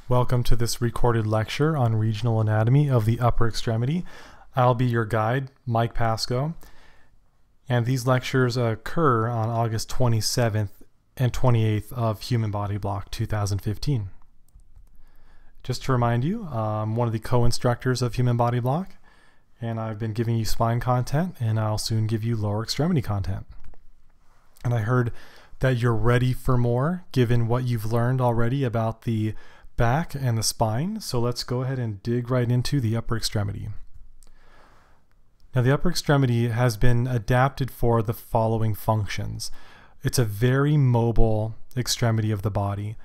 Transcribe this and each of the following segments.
Welcome to this recorded lecture on regional anatomy of the upper extremity. I'll be your guide, Mike Pasco, and these lectures occur on August 27th and 28th of Human Body Block 2015. Just to remind you, I'm one of the co-instructors of Human Body Block, and I've been giving you spine content, and I'll soon give you lower extremity content. And I heard that you're ready for more, given what you've learned already about the back and the spine. So let's go ahead and dig right into the upper extremity. Now, the upper extremity has been adapted for the following functions. It's a very mobile extremity of the body.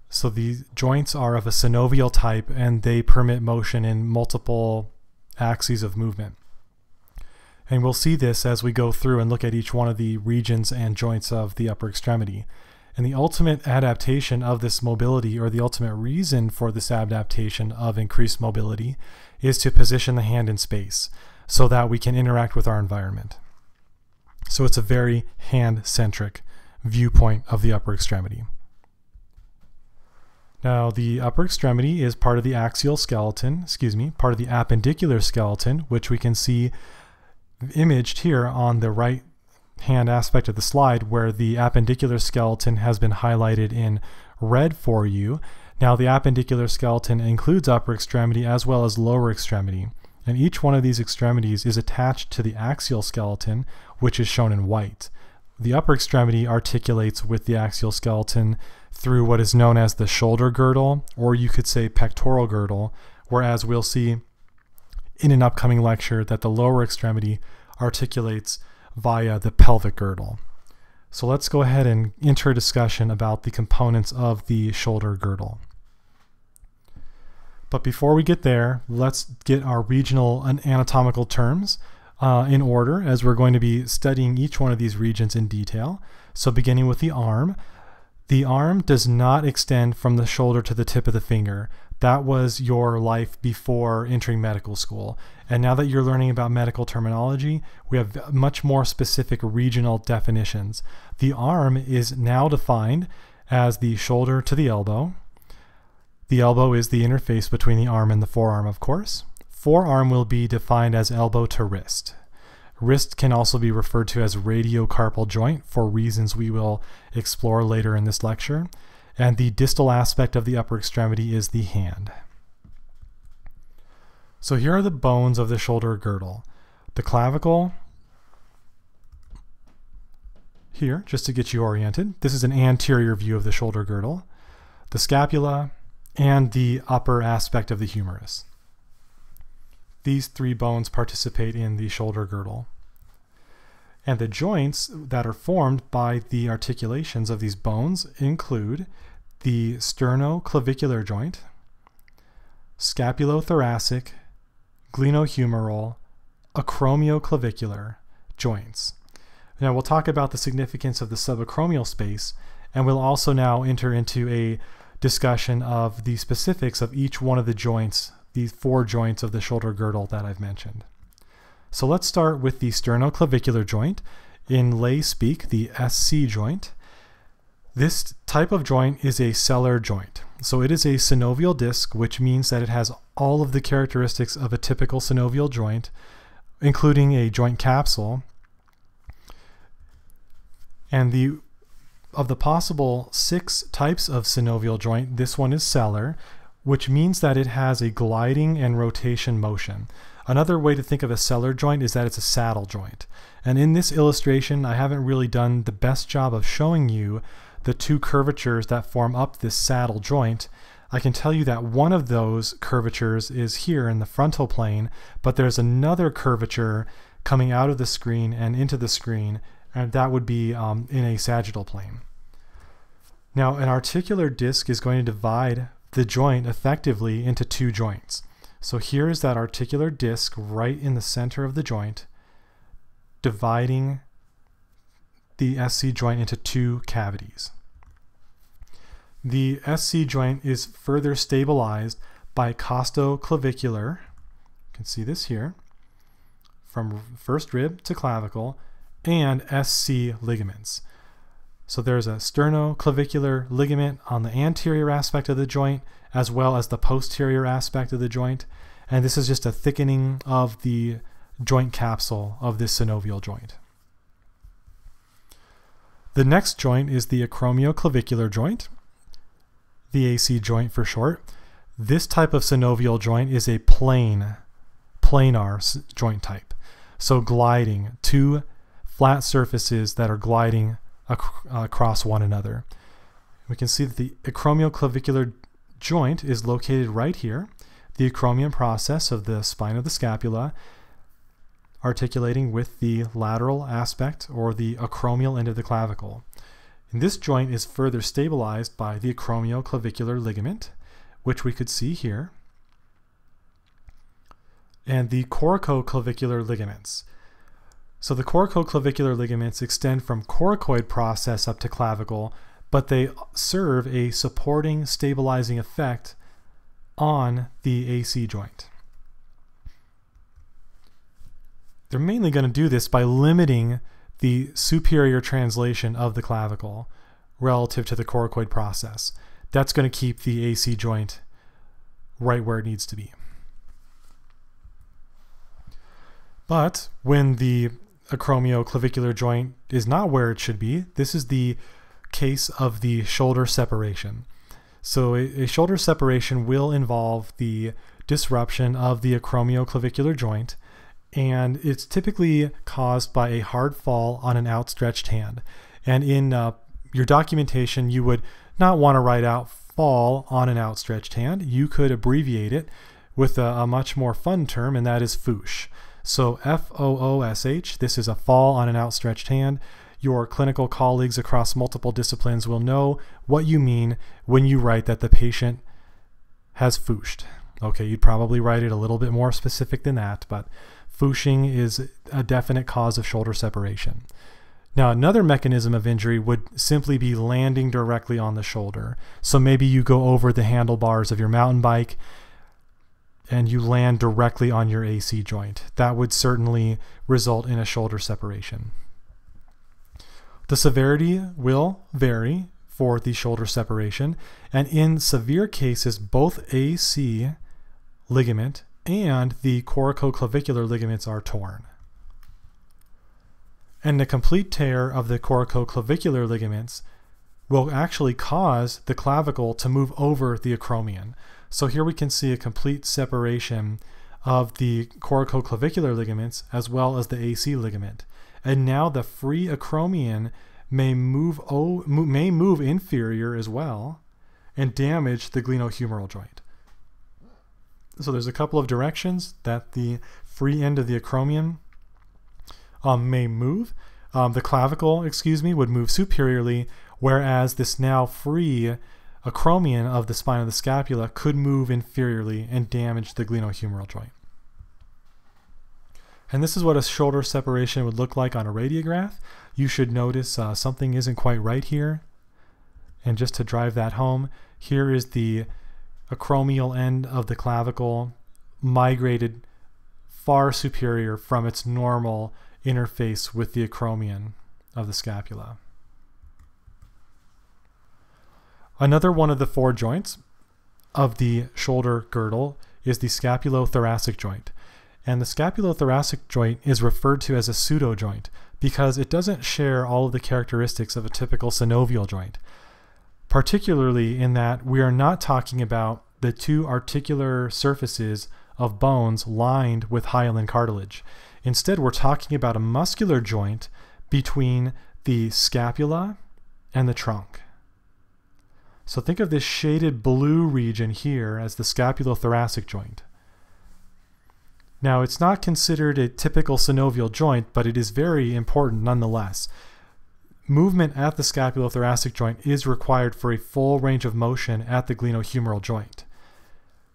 So the joints are of a synovial type and they permit motion in multiple axes of movement. And we'll see this as we go through and look at each one of the regions and joints of the upper extremity. And the ultimate adaptation of this mobility, or the ultimate reason for this adaptation of increased mobility, is to position the hand in space so that we can interact with our environment. So it's a very hand-centric viewpoint of the upper extremity. Now, the upper extremity is part of the axial skeleton, part of the appendicular skeleton, which we can see imaged here on the right hand aspect of the slide, where the appendicular skeleton has been highlighted in red for you. Now, the appendicular skeleton includes upper extremity as well as lower extremity, and each one of these extremities is attached to the axial skeleton, which is shown in white. The upper extremity articulates with the axial skeleton through what is known as the shoulder girdle, or you could say pectoral girdle, whereas we'll see in an upcoming lecture that the lower extremity articulates via the pelvic girdle. So let's go ahead and enter a discussion about the components of the shoulder girdle. But before we get there, let's get our regional and anatomical terms in order, as we're going to be studying each one of these regions in detail. So beginning with the arm does not extend from the shoulder to the tip of the finger. That was your life before entering medical school. And now that you're learning about medical terminology, we have much more specific regional definitions. The arm is now defined as the shoulder to the elbow. The elbow is the interface between the arm and the forearm, of course. Forearm will be defined as elbow to wrist. Wrist can also be referred to as radiocarpal joint for reasons we will explore later in this lecture. And the distal aspect of the upper extremity is the hand. So here are the bones of the shoulder girdle. The clavicle, here, just to get you oriented. This is an anterior view of the shoulder girdle. The scapula, and the upper aspect of the humerus. These three bones participate in the shoulder girdle. And the joints that are formed by the articulations of these bones include the sternoclavicular joint, scapulothoracic, glenohumeral, acromioclavicular joints. Now we'll talk about the significance of the subacromial space, and we'll also now enter into a discussion of the specifics of each one of the joints, these four joints of the shoulder girdle that I've mentioned. So let's start with the sternoclavicular joint, in lay speak, the SC joint. This type of joint is a sellar joint. So it is a synovial disc, which means that it has all of the characteristics of a typical synovial joint, including a joint capsule. And of the possible 6 types of synovial joint, this one is sellar, which means that it has a gliding and rotation motion. Another way to think of a sellar joint is that it's a saddle joint. And in this illustration, I haven't really done the best job of showing you the two curvatures that form up this saddle joint. I can tell you that one of those curvatures is here in the frontal plane, but there's another curvature coming out of the screen and into the screen, and that would be in a sagittal plane. Now, an articular disc is going to divide the joint effectively into two joints. So here is that articular disc right in the center of the joint, dividing the SC joint into two cavities. The SC joint is further stabilized by costoclavicular, you can see this here, from first rib to clavicle, and SC ligaments. So there's a sternoclavicular ligament on the anterior aspect of the joint as well as the posterior aspect of the joint. And this is just a thickening of the joint capsule of this synovial joint. The next joint is the acromioclavicular joint, the AC joint for short. This type of synovial joint is a planar joint type. So gliding, two flat surfaces that are gliding across one another. We can see that the acromioclavicular joint is located right here, the acromion process of the spine of the scapula articulating with the lateral aspect or the acromial end of the clavicle. And this joint is further stabilized by the acromioclavicular ligament, which we could see here, and the coracoclavicular ligaments. So the coracoclavicular ligaments extend from coracoid process up to clavicle, but they serve a supporting, stabilizing effect on the AC joint. They're mainly going to do this by limiting the superior translation of the clavicle relative to the coracoid process. That's going to keep the AC joint right where it needs to be. But when the acromioclavicular joint is not where it should be, this is the case of the shoulder separation. So a shoulder separation will involve the disruption of the acromioclavicular joint, and it's typically caused by a hard fall on an outstretched hand. And in your documentation, you would not want to write out fall on an outstretched hand. You could abbreviate it with a much more fun term, and that is foosh. So F-O-O-S-H, this is a fall on an outstretched hand. Your clinical colleagues across multiple disciplines will know what you mean when you write that the patient has fooshed. Okay, you'd probably write it a little bit more specific than that, but fooshing is a definite cause of shoulder separation. Now, another mechanism of injury would simply be landing directly on the shoulder. So maybe you go over the handlebars of your mountain bike and you land directly on your AC joint. That would certainly result in a shoulder separation. The severity will vary for the shoulder separation, and in severe cases, both AC ligament and the coracoclavicular ligaments are torn. And the complete tear of the coracoclavicular ligaments will actually cause the clavicle to move over the acromion. So here we can see a complete separation of the coracoclavicular ligaments as well as the AC ligament. And now the free acromion may move inferior as well and damage the glenohumeral joint. So there's a couple of directions that the free end of the acromion may move. The clavicle, would move superiorly, whereas this now free acromion of the spine of the scapula could move inferiorly and damage the glenohumeral joint. And this is what a shoulder separation would look like on a radiograph. You should notice something isn't quite right here. And just to drive that home, here is the acromial end of the clavicle migrated far superior from its normal interface with the acromion of the scapula. Another one of the four joints of the shoulder girdle is the scapulothoracic joint. And the scapulothoracic joint is referred to as a pseudojoint because it doesn't share all of the characteristics of a typical synovial joint, particularly in that we are not talking about the two articular surfaces of bones lined with hyaline cartilage. Instead, we're talking about a muscular joint between the scapula and the trunk. So think of this shaded blue region here as the scapulothoracic joint. Now, it's not considered a typical synovial joint, but it is very important nonetheless. Movement at the scapulothoracic joint is required for a full range of motion at the glenohumeral joint.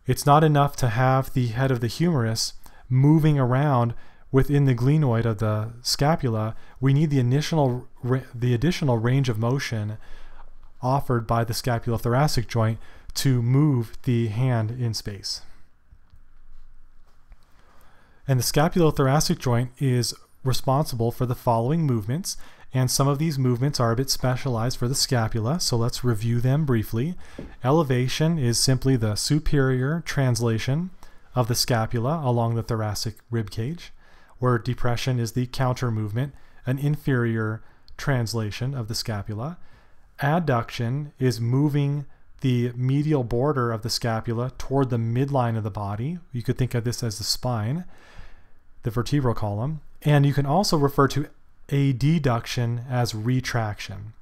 It's not enough to have the head of the humerus moving around within the glenoid of the scapula. We need the additional range of motion offered by the scapulothoracic joint to move the hand in space. And the scapulothoracic joint is responsible for the following movements, And some of these movements are a bit specialized for the scapula, so let's review them briefly. Elevation is simply the superior translation of the scapula along the thoracic rib cage, where depression is the counter movement, an inferior translation of the scapula. Adduction is moving the medial border of the scapula toward the midline of the body. You could think of this as the spine, the vertebral column. And you can also refer to adduction as retraction.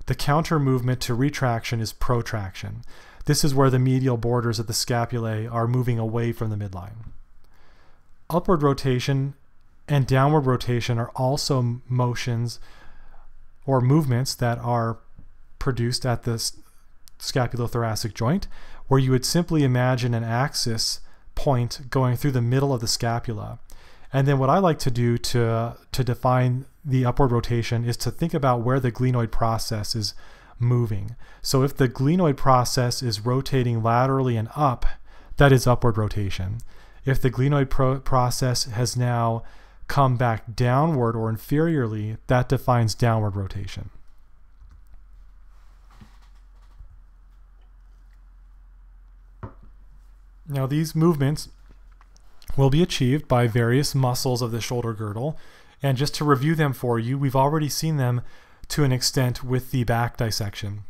The counter movement to retraction is protraction. This is where the medial borders of the scapulae are moving away from the midline. Upward rotation and downward rotation are also motions or movements that are produced at the scapulothoracic joint, where you would simply imagine an axis point going through the middle of the scapula. And then what I like to do to define the upward rotation is to think about where the glenoid process is moving. So if the glenoid process is rotating laterally and up, that is upward rotation. If the glenoid process has now come back downward or inferiorly, that defines downward rotation. Now these movements will be achieved by various muscles of the shoulder girdle, and just to review them for you, we've already seen them to an extent with the back dissection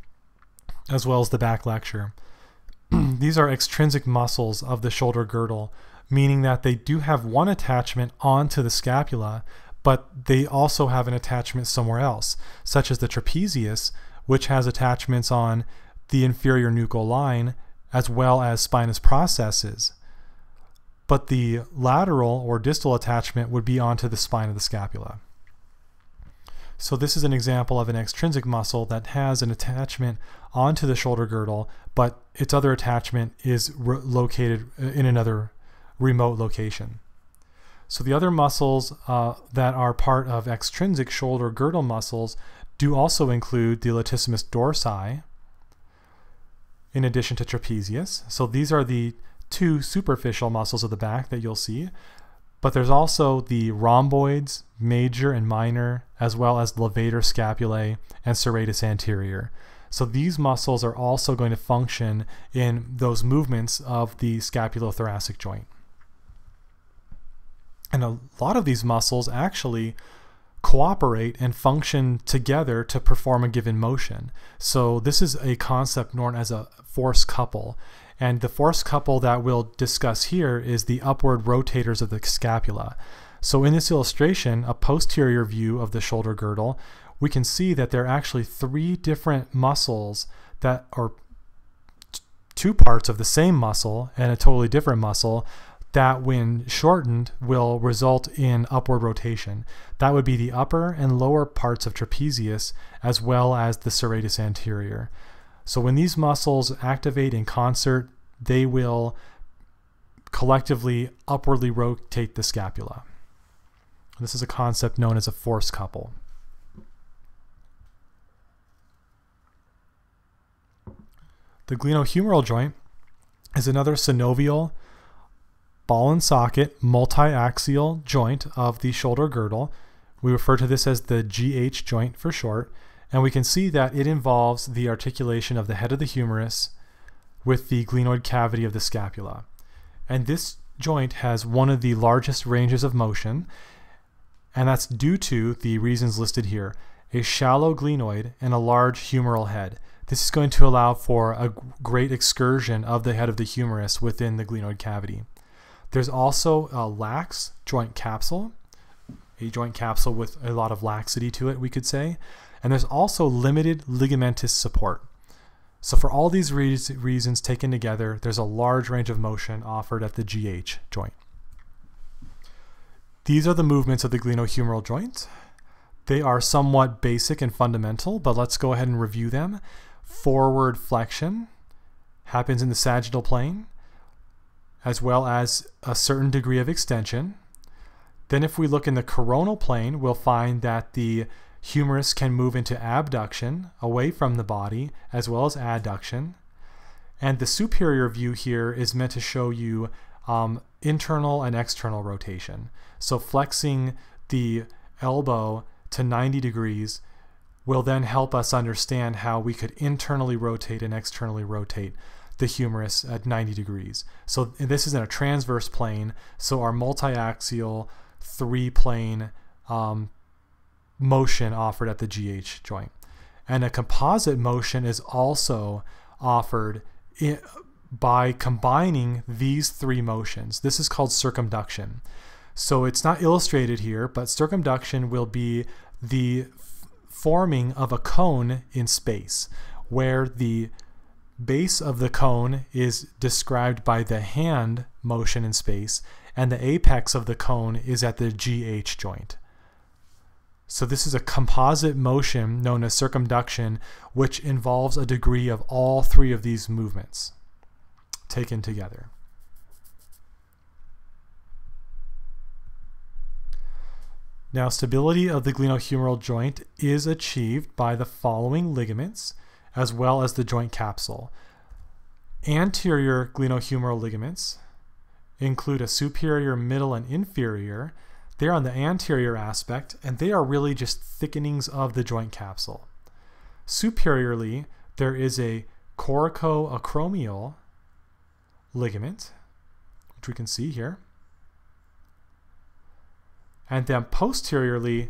as well as the back lecture. These are extrinsic muscles of the shoulder girdle, meaning that they do have one attachment onto the scapula, but they also have an attachment somewhere else, such as the trapezius, which has attachments on the inferior nuchal line as well as spinous processes. But the lateral or distal attachment would be onto the spine of the scapula. So this is an example of an extrinsic muscle that has an attachment onto the shoulder girdle, but its other attachment is located in another remote location. So the other muscles that are part of extrinsic shoulder girdle muscles do also include the latissimus dorsi, in addition to trapezius. So these are the two superficial muscles of the back that you'll see, but there's also the rhomboids, major and minor, as well as levator scapulae and serratus anterior. So these muscles are also going to function in those movements of the scapulothoracic joint. And a lot of these muscles actually cooperate and function together to perform a given motion. So this is a concept known as a force couple. And the force couple that we'll discuss here is the upward rotators of the scapula. So in this illustration, a posterior view of the shoulder girdle, we can see that there are actually three different muscles that are two parts of the same muscle and a totally different muscle that when shortened will result in upward rotation. That would be the upper and lower parts of trapezius as well as the serratus anterior. So when these muscles activate in concert, they will collectively upwardly rotate the scapula. This is a concept known as a force couple. The glenohumeral joint is another synovial ball and socket multi-axial joint of the shoulder girdle. We refer to this as the GH joint for short, and we can see that it involves the articulation of the head of the humerus with the glenoid cavity of the scapula. And this joint has one of the largest ranges of motion, and that's due to the reasons listed here: a shallow glenoid and a large humeral head. This is going to allow for a great excursion of the head of the humerus within the glenoid cavity. There's also a lax joint capsule, a joint capsule with a lot of laxity to it, we could say. And there's also limited ligamentous support. So for all these reasons taken together, there's a large range of motion offered at the GH joint. These are the movements of the glenohumeral joint. They are somewhat basic and fundamental, but let's go ahead and review them. Forward flexion happens in the sagittal plane, as well as a certain degree of extension. Then if we look in the coronal plane, we'll find that the humerus can move into abduction away from the body, as well as adduction. And the superior view here is meant to show you internal and external rotation. So flexing the elbow to 90 degrees will then help us understand how we could internally rotate and externally rotate the humerus at 90 degrees. So this is in a transverse plane, so our multi-axial 3-plane motion offered at the GH joint. And a composite motion is also offered by combining these 3 motions. This is called circumduction. So it's not illustrated here, but circumduction will be the forming of a cone in space, where the base of the cone is described by the hand motion in space, and the apex of the cone is at the GH joint. So this is a composite motion known as circumduction, which involves a degree of all 3 of these movements taken together. Now, stability of the glenohumeral joint is achieved by the following ligaments, as well as the joint capsule. Anterior glenohumeral ligaments include a superior, middle, and inferior. They're on the anterior aspect, and they are really just thickenings of the joint capsule. Superiorly, there is a coracoacromial ligament, which we can see here. And then posteriorly,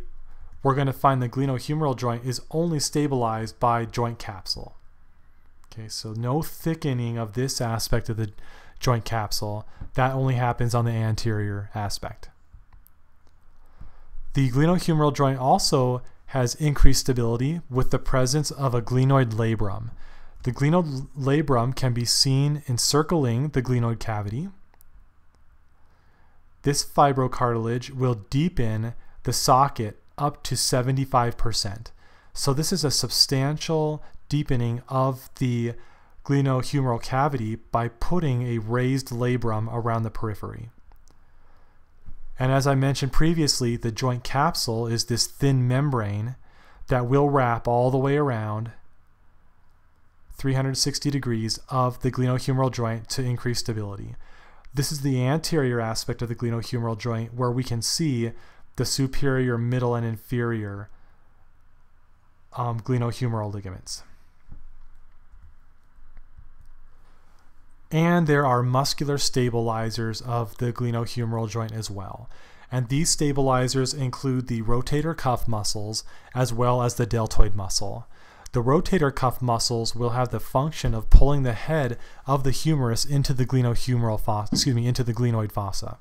we're going to find the glenohumeral joint is only stabilized by joint capsule. Okay, so no thickening of this aspect of the joint capsule. That only happens on the anterior aspect. The glenohumeral joint also has increased stability with the presence of a glenoid labrum. The glenoid labrum can be seen encircling the glenoid cavity. This fibrocartilage will deepen the socket up to 75%. So this is a substantial deepening of the glenohumeral cavity by putting a raised labrum around the periphery. And as I mentioned previously, the joint capsule is this thin membrane that will wrap all the way around 360 degrees of the glenohumeral joint to increase stability. This is the anterior aspect of the glenohumeral joint, where we can see the superior, middle, and inferior glenohumeral ligaments. And there are muscular stabilizers of the glenohumeral joint as well. And these stabilizers include the rotator cuff muscles as well as the deltoid muscle. The rotator cuff muscles will have the function of pulling the head of the humerus into the into the glenoid fossa,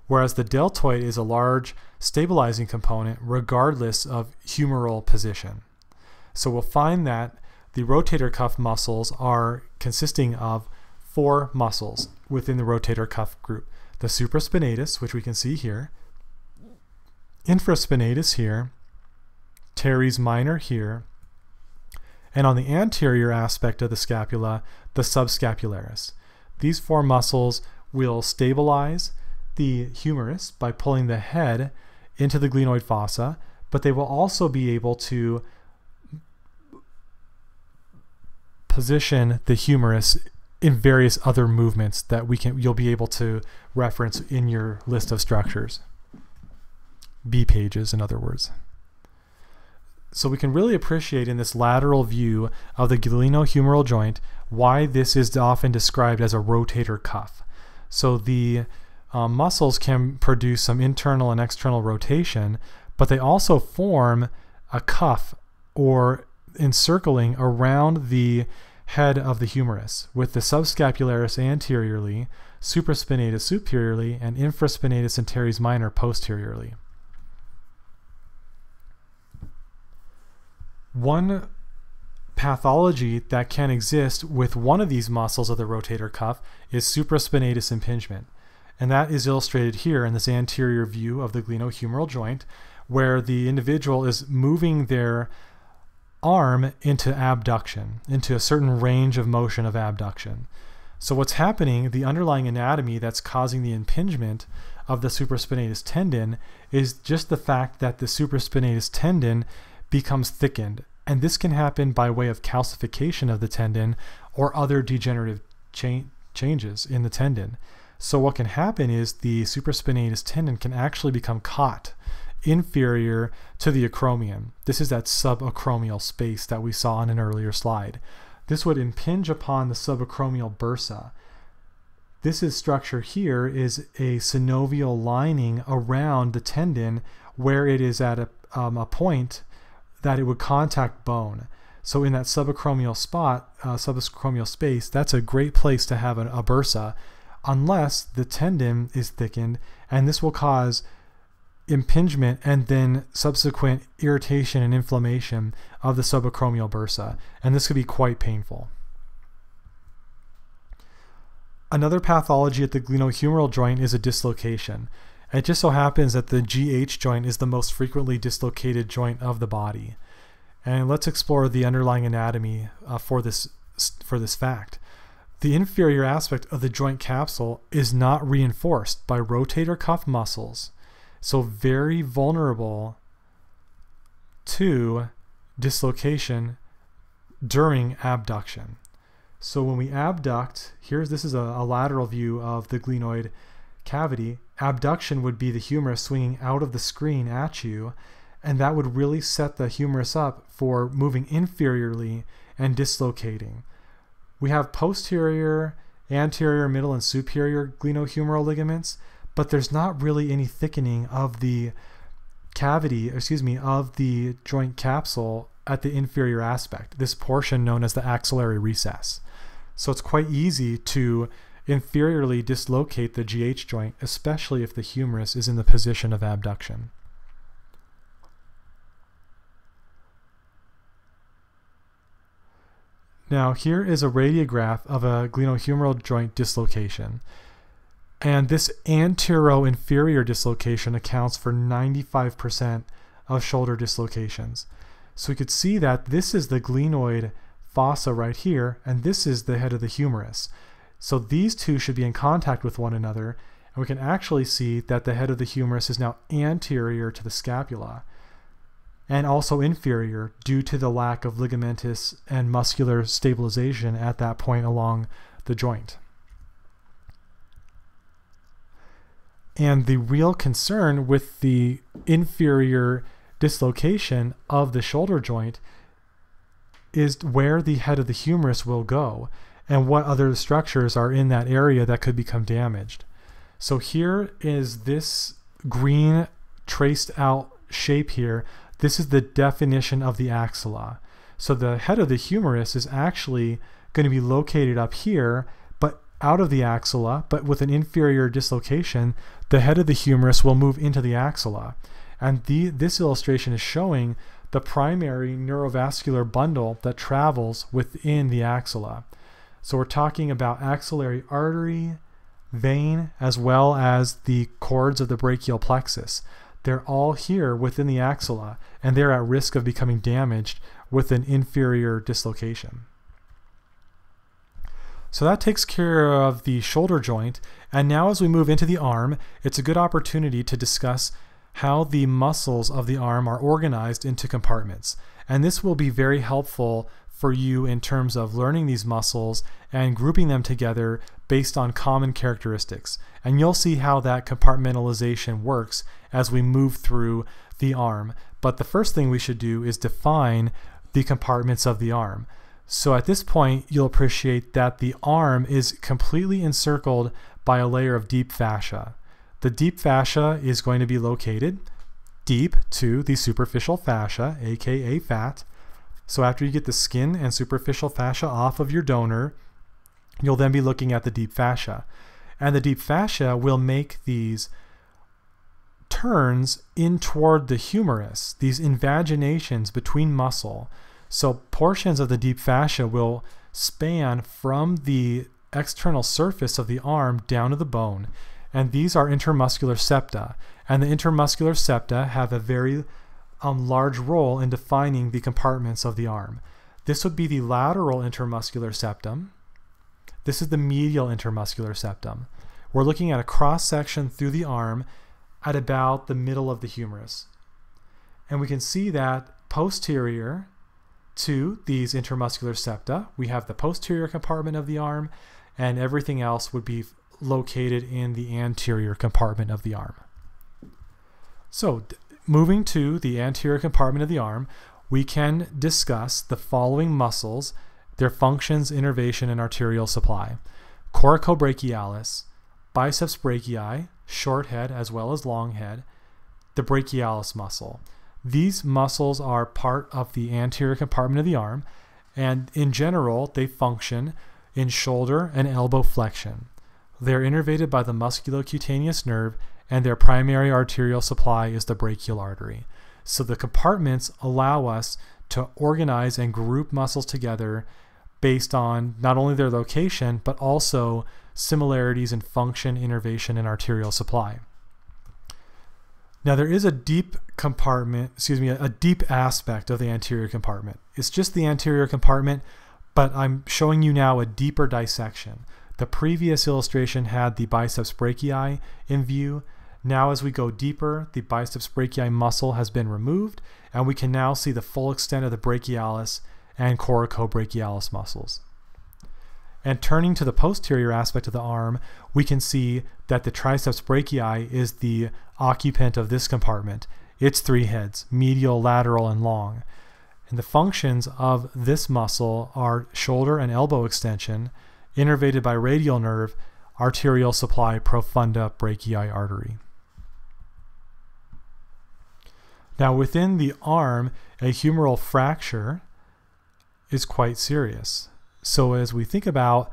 whereas the deltoid is a large stabilizing component regardless of humeral position. So we'll find that the rotator cuff muscles are consisting of 4 muscles within the rotator cuff group: the supraspinatus, which we can see here, infraspinatus here, teres minor here, and on the anterior aspect of the scapula, the subscapularis. These 4 muscles will stabilize the humerus by pulling the head into the glenoid fossa, but they will also be able to position the humerus in various other movements that you'll be able to reference in your list of structures. B pages, in other words. So we can really appreciate in this lateral view of the glenohumeral joint why this is often described as a rotator cuff. So the muscles can produce some internal and external rotation, but they also form a cuff or encircling around the head of the humerus, with the subscapularis anteriorly, supraspinatus superiorly, and infraspinatus and teres minor posteriorly. One pathology that can exist with one of these muscles of the rotator cuff is supraspinatus impingement. And that is illustrated here in this anterior view of the glenohumeral joint, where the individual is moving their arm into abduction, into a certain range of motion of abduction. So what's happening, the underlying anatomy that's causing the impingement of the supraspinatus tendon is just the fact that the supraspinatus tendon becomes thickened. And this can happen by way of calcification of the tendon or other degenerative changes in the tendon. So what can happen is the supraspinatus tendon can actually become caught inferior to the acromion. This is that subacromial space that we saw on an earlier slide. This would impinge upon the subacromial bursa. This structure here is a synovial lining around the tendon where it is at a point that it would contact bone. So in that subacromial spot, subacromial space, that's a great place to have a bursa, unless the tendon is thickened, and this will cause impingement and then subsequent irritation and inflammation of the subacromial bursa, and this could be quite painful. Another pathology at the glenohumeral joint is a dislocation. It just so happens that the GH joint is the most frequently dislocated joint of the body. And let's explore the underlying anatomy for this fact. The inferior aspect of the joint capsule is not reinforced by rotator cuff muscles, so very vulnerable to dislocation during abduction. So when we abduct, this is a lateral view of the glenoid cavity. Abduction would be the humerus swinging out of the screen at you, and that would really set the humerus up for moving inferiorly and dislocating. We have posterior, anterior, middle, and superior glenohumeral ligaments, but there's not really any thickening of the cavity, of the joint capsule at the inferior aspect, this portion known as the axillary recess. So it's quite easy to inferiorly dislocate the GH joint, especially if the humerus is in the position of abduction. Now here is a radiograph of a glenohumeral joint dislocation. And this antero-inferior dislocation accounts for 95% of shoulder dislocations. So we could see that this is the glenoid fossa right here, and this is the head of the humerus. So these two should be in contact with one another, and we can actually see that the head of the humerus is now anterior to the scapula, and also inferior due to the lack of ligamentous and muscular stabilization at that point along the joint. And the real concern with the inferior dislocation of the shoulder joint is where the head of the humerus will go and what other structures are in that area that could become damaged. So here is this green traced out shape here. This is the definition of the axilla. So the head of the humerus is actually going to be located up here, but out of the axilla, but with an inferior dislocation, the head of the humerus will move into the axilla. And this illustration is showing the primary neurovascular bundle that travels within the axilla. So we're talking about axillary artery, vein, as well as the cords of the brachial plexus. They're all here within the axilla, and they're at risk of becoming damaged with an inferior dislocation. So that takes care of the shoulder joint, and now as we move into the arm, it's a good opportunity to discuss how the muscles of the arm are organized into compartments. And this will be very helpful for you in terms of learning these muscles and grouping them together based on common characteristics. And you'll see how that compartmentalization works as we move through the arm. But the first thing we should do is define the compartments of the arm. So at this point, you'll appreciate that the arm is completely encircled by a layer of deep fascia. The deep fascia is going to be located deep to the superficial fascia, aka fat. So after you get the skin and superficial fascia off of your donor, you'll then be looking at the deep fascia. And the deep fascia will make these turns in toward the humerus, these invaginations between muscle. So portions of the deep fascia will span from the external surface of the arm down to the bone. And these are intermuscular septa. And the intermuscular septa have a very large role in defining the compartments of the arm. This would be the lateral intermuscular septum. This is the medial intermuscular septum. We're looking at a cross-section through the arm at about the middle of the humerus. And we can see that posterior to these intermuscular septa, we have the posterior compartment of the arm, and everything else would be located in the anterior compartment of the arm. So moving to the anterior compartment of the arm, we can discuss the following muscles, their functions, innervation, and arterial supply. Coracobrachialis, biceps brachii, short head as well as long head, the brachialis muscle. These muscles are part of the anterior compartment of the arm, and in general, they function in shoulder and elbow flexion. They're innervated by the musculocutaneous nerve, and their primary arterial supply is the brachial artery. So the compartments allow us to organize and group muscles together based on not only their location, but also similarities in function, innervation, and arterial supply. Now there is a deep compartment, a deep aspect of the anterior compartment. It's just the anterior compartment, but I'm showing you now a deeper dissection. The previous illustration had the biceps brachii in view. Now as we go deeper, the biceps brachii muscle has been removed, and we can now see the full extent of the brachialis and coracobrachialis muscles. And turning to the posterior aspect of the arm, we can see that the triceps brachii is the occupant of this compartment. Its three heads, medial, lateral, and long. And the functions of this muscle are shoulder and elbow extension, innervated by radial nerve, arterial supply, profunda brachii artery. Now within the arm, a humeral fracture is quite serious. So as we think about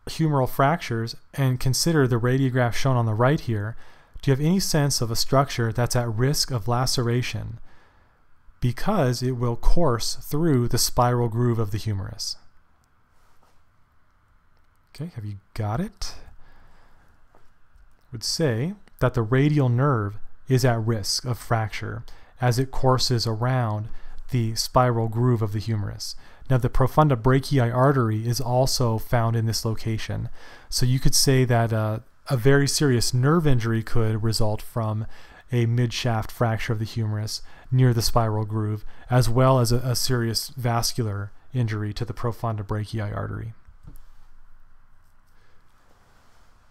humeral fractures and consider the radiograph shown on the right here, do you have any sense of a structure that's at risk of laceration because it will course through the spiral groove of the humerus? Okay, have you got it? I would say that the radial nerve is at risk of fracture as it courses around the spiral groove of the humerus. Now the profunda brachii artery is also found in this location. So you could say that a very serious nerve injury could result from a midshaft fracture of the humerus near the spiral groove, as well as a serious vascular injury to the profunda brachii artery.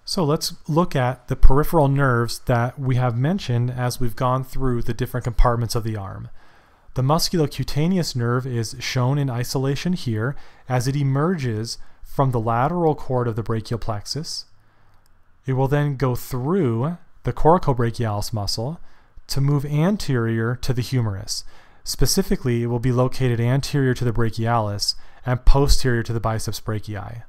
So let's look at the peripheral nerves that we have mentioned as we've gone through the different compartments of the arm. The musculocutaneous nerve is shown in isolation here as it emerges from the lateral cord of the brachial plexus. It will then go through the coracobrachialis muscle to move anterior to the humerus. Specifically, it will be located anterior to the brachialis and posterior to the biceps brachii.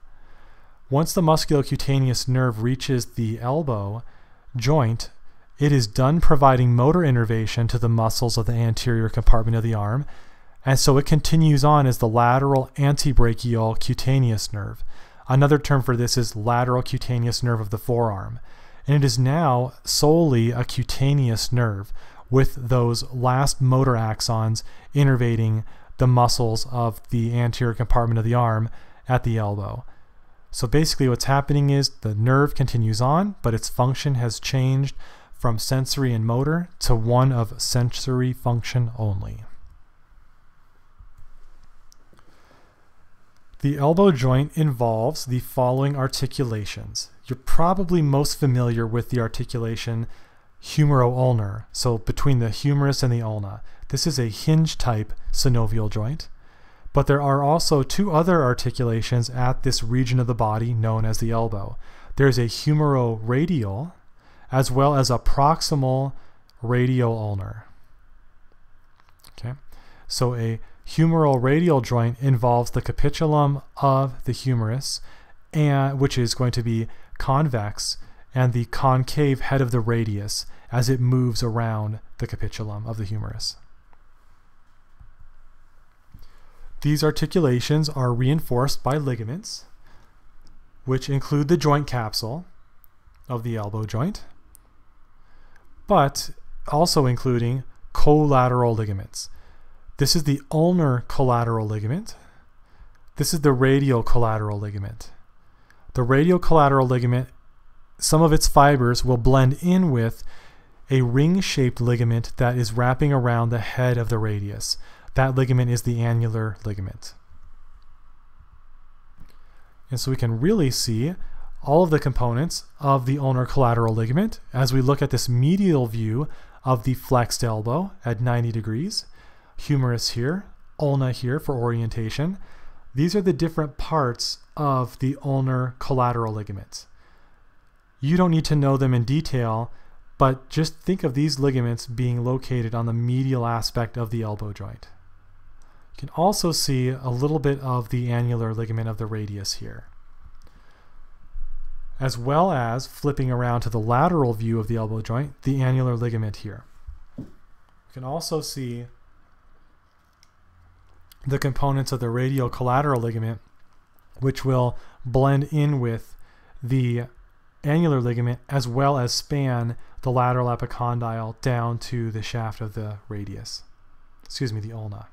Once the musculocutaneous nerve reaches the elbow joint, it is done providing motor innervation to the muscles of the anterior compartment of the arm, and so it continues on as the lateral antebrachial cutaneous nerve. Another term for this is lateral cutaneous nerve of the forearm, and it is now solely a cutaneous nerve with those last motor axons innervating the muscles of the anterior compartment of the arm at the elbow. So basically what's happening is the nerve continues on, but its function has changed from sensory and motor to one of sensory function only. The elbow joint involves the following articulations. You're probably most familiar with the articulation humero-ulnar, so between the humerus and the ulna. This is a hinge type synovial joint, but there are also two other articulations at this region of the body known as the elbow. There's a humero-radial as well as a proximal radial-ulnar. Okay, so a humeral-radial joint involves the capitulum of the humerus, which is going to be convex, and the concave head of the radius as it moves around the capitulum of the humerus. These articulations are reinforced by ligaments, which include the joint capsule of the elbow joint, but also including collateral ligaments. This is the ulnar collateral ligament. This is the radial collateral ligament. The radial collateral ligament, some of its fibers will blend in with a ring-shaped ligament that is wrapping around the head of the radius. That ligament is the annular ligament. And so we can really see all of the components of the ulnar collateral ligament as we look at this medial view of the flexed elbow at 90 degrees, humerus here, ulna here for orientation. These are the different parts of the ulnar collateral ligaments. You don't need to know them in detail, but just think of these ligaments being located on the medial aspect of the elbow joint. You can also see a little bit of the annular ligament of the radius here, as well as flipping around to the lateral view of the elbow joint, the annular ligament here. You can also see the components of the radial collateral ligament, which will blend in with the annular ligament as well as span the lateral epicondyle down to the shaft of the radius, the ulna.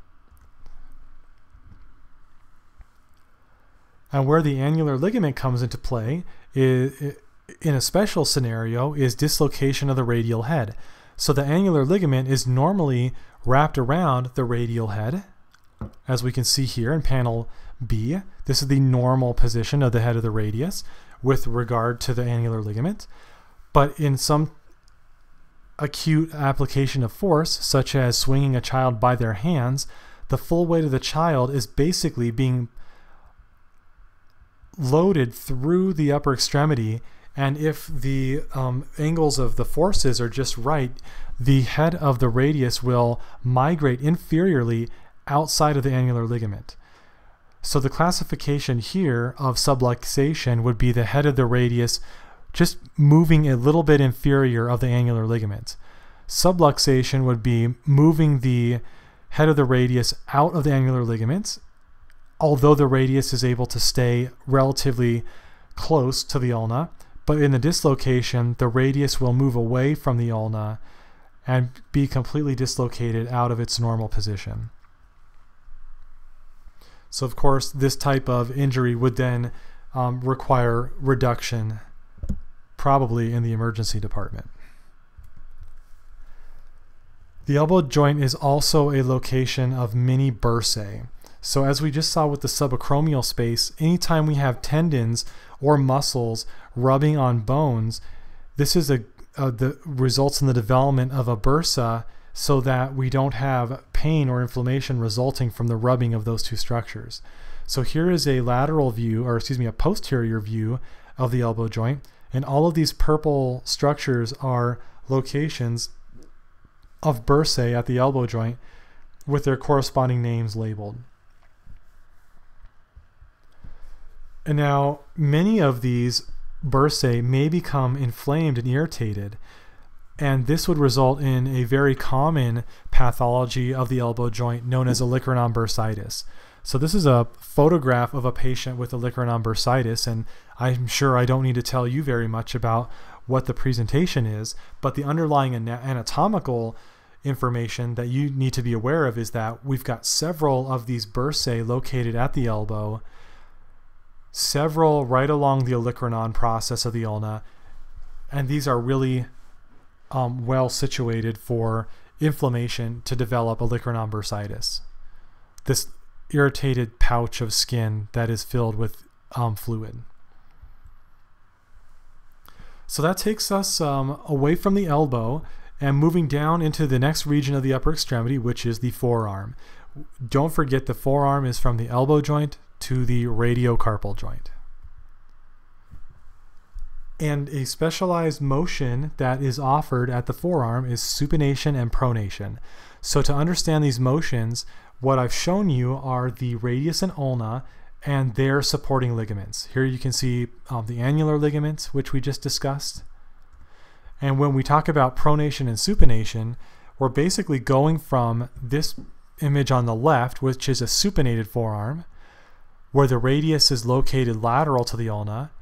And where the annular ligament comes into play is, in a special scenario, is dislocation of the radial head. So the annular ligament is normally wrapped around the radial head, as we can see here in panel B. This is the normal position of the head of the radius with regard to the annular ligament. But in some acute application of force, such as swinging a child by their hands, the full weight of the child is basically being loaded through the upper extremity, and if the angles of the forces are just right, the head of the radius will migrate inferiorly outside of the annular ligament. So the classification here of subluxation would be the head of the radius just moving a little bit inferior of the annular ligament. Subluxation would be moving the head of the radius out of the annular ligaments, although the radius is able to stay relatively close to the ulna. But in the dislocation, the radius will move away from the ulna and be completely dislocated out of its normal position. So of course, this type of injury would then require reduction, probably in the emergency department. The elbow joint is also a location of many bursae. So as we just saw with the subacromial space, anytime we have tendons or muscles rubbing on bones, this is the results in the development of a bursa, so that we don't have pain or inflammation resulting from the rubbing of those two structures. So here is a lateral view, or excuse me, a posterior view of the elbow joint, and all of these purple structures are locations of bursae at the elbow joint with their corresponding names labeled. And now many of these bursae may become inflamed and irritated, and this would result in a very common pathology of the elbow joint known as olecranon bursitis. So this is a photograph of a patient with olecranon bursitis, and I'm sure I don't need to tell you very much about what the presentation is, but the underlying anatomical information that you need to be aware of is that we've got several of these bursae located at the elbow, several right along the olecranon process of the ulna, and these are really well situated for inflammation to develop olecranon bursitis, this irritated pouch of skin that is filled with fluid. So that takes us away from the elbow and moving down into the next region of the upper extremity, which is the forearm. Don't forget the forearm is from the elbow joint to the radiocarpal joint. And a specialized motion that is offered at the forearm is supination and pronation. So to understand these motions, what I've shown you are the radius and ulna and their supporting ligaments. Here you can see the annular ligaments, which we just discussed. And when we talk about pronation and supination, we're basically going from this image on the left, which is a supinated forearm, where the radius is located lateral to the ulna,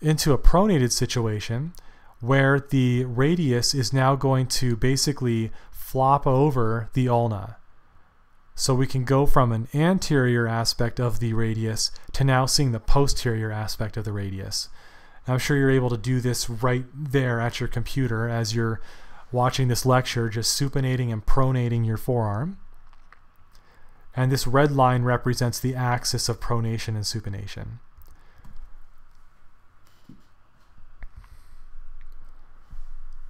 into a pronated situation where the radius is now going to basically flop over the ulna. So we can go from an anterior aspect of the radius to now seeing the posterior aspect of the radius. I'm sure you're able to do this right there at your computer as you're watching this lecture, just supinating and pronating your forearm. And this red line represents the axis of pronation and supination.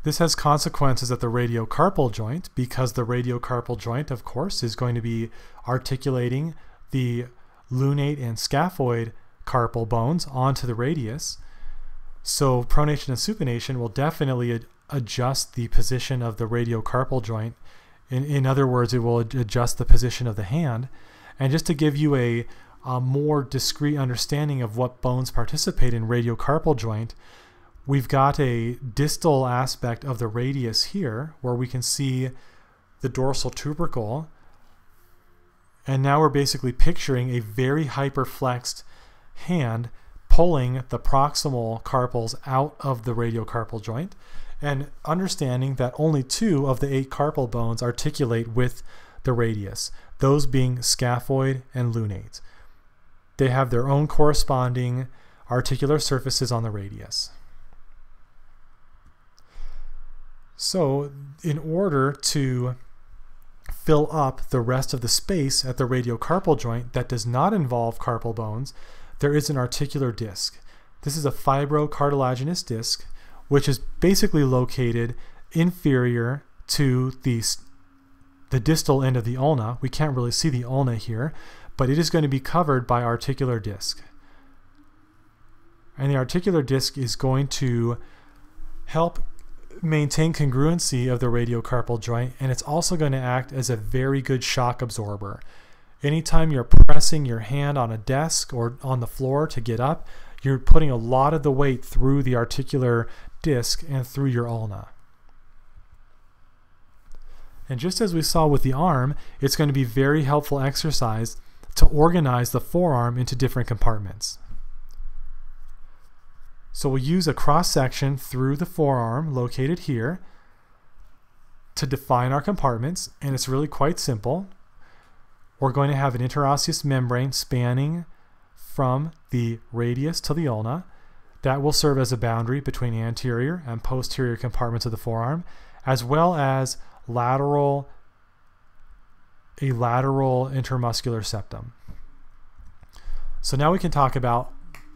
This has consequences at the radiocarpal joint because the radiocarpal joint, of course, is going to be articulating the lunate and scaphoid carpal bones onto the radius. So pronation and supination will definitely adjust the position of the radiocarpal joint. In other words, it will adjust the position of the hand. And just to give you a more discrete understanding of what bones participate in radiocarpal joint, we've got a distal aspect of the radius here where we can see the dorsal tubercle. And now we're basically picturing a very hyperflexed hand pulling the proximal carpals out of the radiocarpal joint, and understanding that only 2 of the 8 carpal bones articulate with the radius, those being scaphoid and lunate. They have their own corresponding articular surfaces on the radius. So in order to fill up the rest of the space at the radiocarpal joint that does not involve carpal bones, there is an articular disc. This is a fibrocartilaginous disc, which is basically located inferior to the distal end of the ulna. We can't really see the ulna here, but it is going to be covered by articular disc. And the articular disc is going to help maintain congruency of the radiocarpal joint, and it's also going to act as a very good shock absorber. Anytime you're pressing your hand on a desk or on the floor to get up, you're putting a lot of the weight through the articular disc and through your ulna. And just as we saw with the arm, it's going to be very helpful exercise to organize the forearm into different compartments. So we'll use a cross section through the forearm located here to define our compartments, and it's really quite simple. We're going to have an interosseous membrane spanning from the radius to the ulna. That will serve as a boundary between anterior and posterior compartments of the forearm, as well as a lateral intermuscular septum. So now we can talk about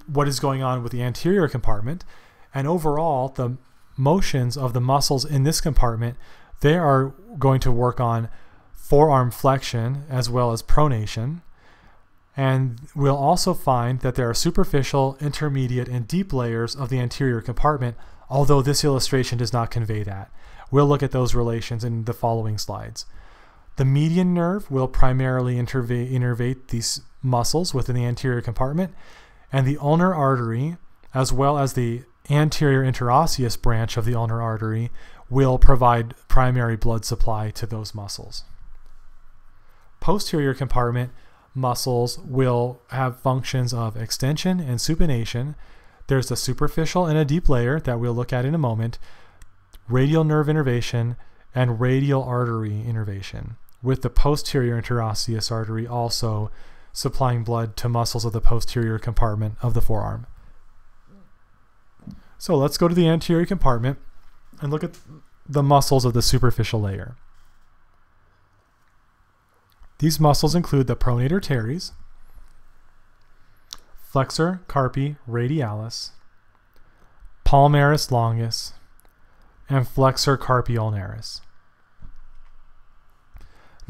what is going on with the anterior compartment, and overall the motions of the muscles in this compartment, they are going to work on forearm flexion as well as pronation. And we'll also find that there are superficial, intermediate, and deep layers of the anterior compartment, although this illustration does not convey that. We'll look at those relations in the following slides. The median nerve will primarily innervate these muscles within the anterior compartment, and the ulnar artery, as well as the anterior interosseous branch of the ulnar artery, will provide primary blood supply to those muscles. Posterior compartment muscles will have functions of extension and supination. There's a superficial and a deep layer that we'll look at in a moment, radial nerve innervation, and radial artery innervation, with the posterior interosseous artery also supplying blood to muscles of the posterior compartment of the forearm. So let's go to the anterior compartment and look at the muscles of the superficial layer. These muscles include the pronator teres, flexor carpi radialis, palmaris longus, and flexor carpi ulnaris.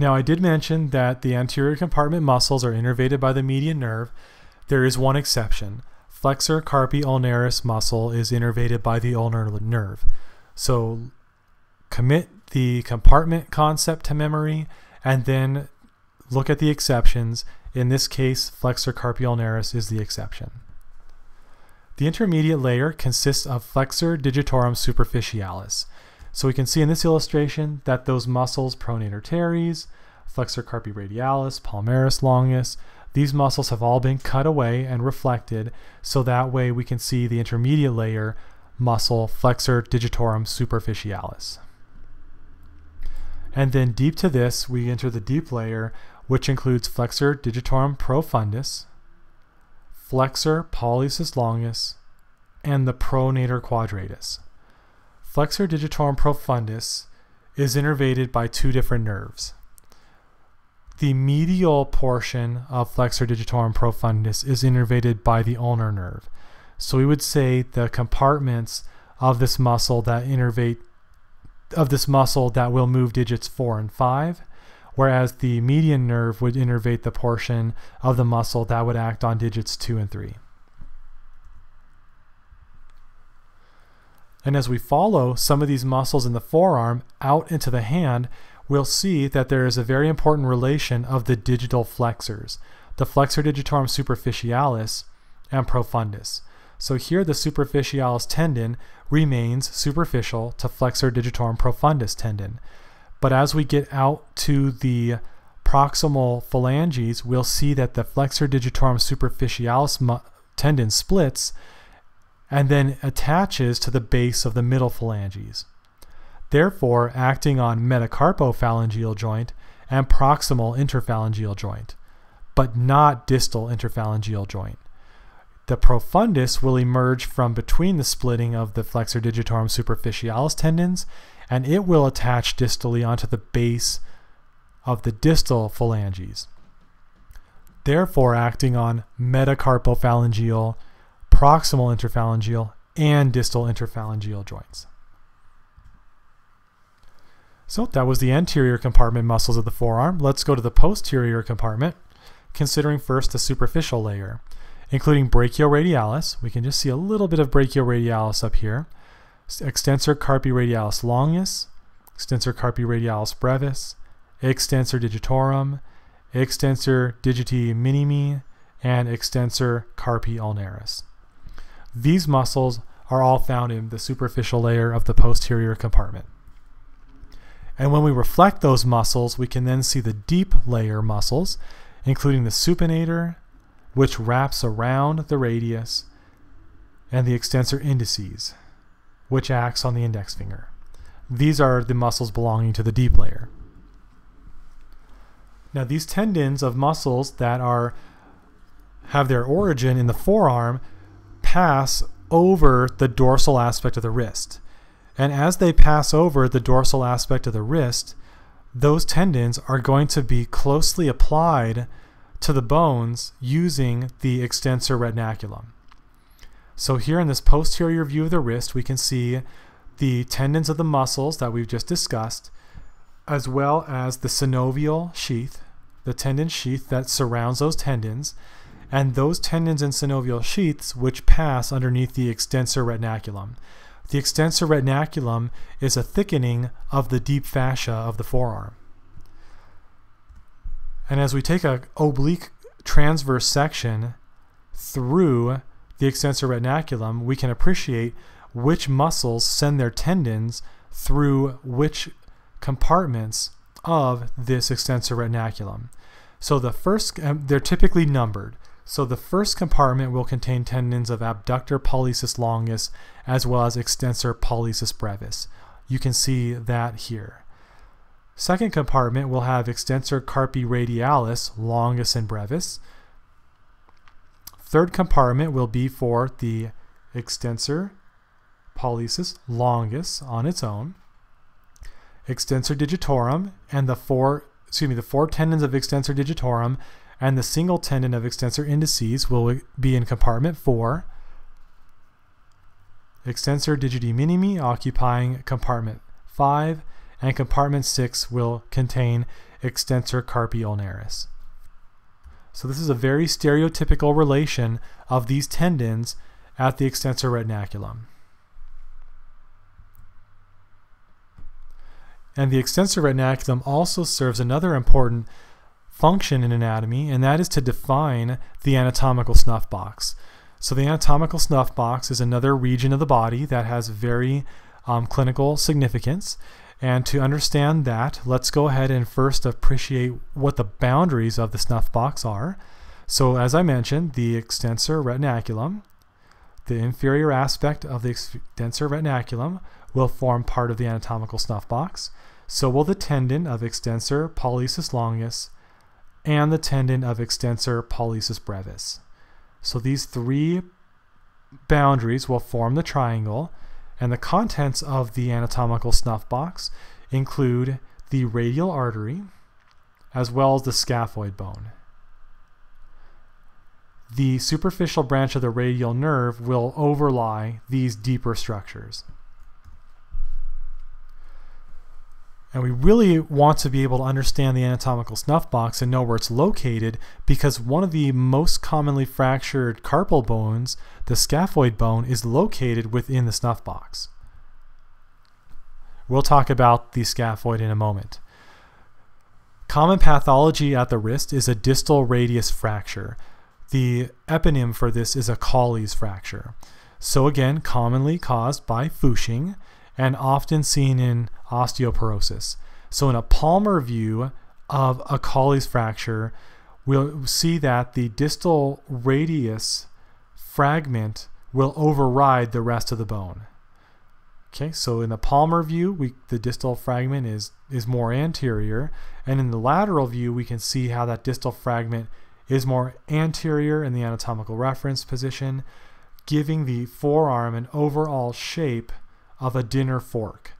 Now, I did mention that the anterior compartment muscles are innervated by the median nerve. There is one exception. Flexor carpi ulnaris muscle is innervated by the ulnar nerve. So commit the compartment concept to memory and then look at the exceptions. In this case, flexor carpi ulnaris is the exception. The intermediate layer consists of flexor digitorum superficialis. So we can see in this illustration that those muscles, pronator teres, flexor carpi radialis, palmaris longus, these muscles have all been cut away and reflected, so that way we can see the intermediate layer muscle, flexor digitorum superficialis. And then deep to this, we enter the deep layer, which includes flexor digitorum profundus, flexor pollicis longus, and the pronator quadratus. Flexor digitorum profundus is innervated by 2 different nerves. The medial portion of flexor digitorum profundus is innervated by the ulnar nerve. So we would say the compartments of this muscle that innervate of this muscle that will move digits 4 and 5, whereas the median nerve would innervate the portion of the muscle that would act on digits 2 and 3. And as we follow some of these muscles in the forearm out into the hand, we'll see that there is a very important relation of the digital flexors, the flexor digitorum superficialis and profundus. So here the superficialis tendon remains superficial to flexor digitorum profundus tendon. But as we get out to the proximal phalanges, we'll see that the flexor digitorum superficialis tendon splits and then attaches to the base of the middle phalanges, therefore acting on metacarpophalangeal joint and proximal interphalangeal joint, but not distal interphalangeal joint. The profundus will emerge from between the splitting of the flexor digitorum superficialis tendons, and it will attach distally onto the base of the distal phalanges, therefore acting on metacarpophalangeal, proximal interphalangeal, and distal interphalangeal joints. So that was the anterior compartment muscles of the forearm. Let's go to the posterior compartment, considering first the superficial layer, including brachioradialis. We can just see a little bit of brachioradialis up here. Extensor carpi radialis longus, extensor carpi radialis brevis, extensor digitorum, extensor digiti minimi, and extensor carpi ulnaris. These muscles are all found in the superficial layer of the posterior compartment. And when we reflect those muscles, we can then see the deep layer muscles, including the supinator, which wraps around the radius, and the extensor indicis, which acts on the index finger. These are the muscles belonging to the deep layer. Now these tendons of muscles that have their origin in the forearm pass over the dorsal aspect of the wrist. And as they pass over the dorsal aspect of the wrist, those tendons are going to be closely applied to the bones using the extensor retinaculum. So here in this posterior view of the wrist, we can see the tendons of the muscles that we've just discussed, as well as the synovial sheath, the tendon sheath that surrounds those tendons, and those tendons and synovial sheaths which pass underneath the extensor retinaculum. The extensor retinaculum is a thickening of the deep fascia of the forearm. And as we take an oblique transverse section through the extensor retinaculum, we can appreciate which muscles send their tendons through which compartments of this extensor retinaculum. So the first, they're typically numbered. So the first compartment will contain tendons of abductor pollicis longus as well as extensor pollicis brevis. You can see that here. Second compartment will have extensor carpi radialis longus and brevis. Third compartment will be for the extensor pollicis longus on its own, extensor digitorum, and the four tendons of extensor digitorum and the single tendon of extensor indicis will be in compartment 4. Extensor digiti minimi occupying compartment 5, and compartment 6 will contain extensor carpi ulnaris. So this is a very stereotypical relation of these tendons at the extensor retinaculum. And the extensor retinaculum also serves another important function in anatomy, and that is to define the anatomical snuff box. So the anatomical snuff box is another region of the body that has very clinical significance. And to understand that, let's go ahead and first appreciate what the boundaries of the snuff box are. So as I mentioned, the extensor retinaculum, the inferior aspect of the extensor retinaculum will form part of the anatomical snuff box. So will the tendon of extensor pollicis longus and the tendon of extensor pollicis brevis. So these three boundaries will form the triangle, and the contents of the anatomical snuff box include the radial artery as well as the scaphoid bone. The superficial branch of the radial nerve will overlie these deeper structures. And we really want to be able to understand the anatomical snuff box and know where it's located, because one of the most commonly fractured carpal bones, the scaphoid bone, is located within the snuff box. We'll talk about the scaphoid in a moment. Common pathology at the wrist is a distal radius fracture. The eponym for this is a Colles fracture. So again, commonly caused by fouching and often seen in osteoporosis. So in a palmar view of a Colles fracture, we'll see that the distal radius fragment will override the rest of the bone. Okay, so in the palmar view, the distal fragment is more anterior, and in the lateral view, we can see how that distal fragment is more anterior in the anatomical reference position, giving the forearm an overall shape of a dinner fork.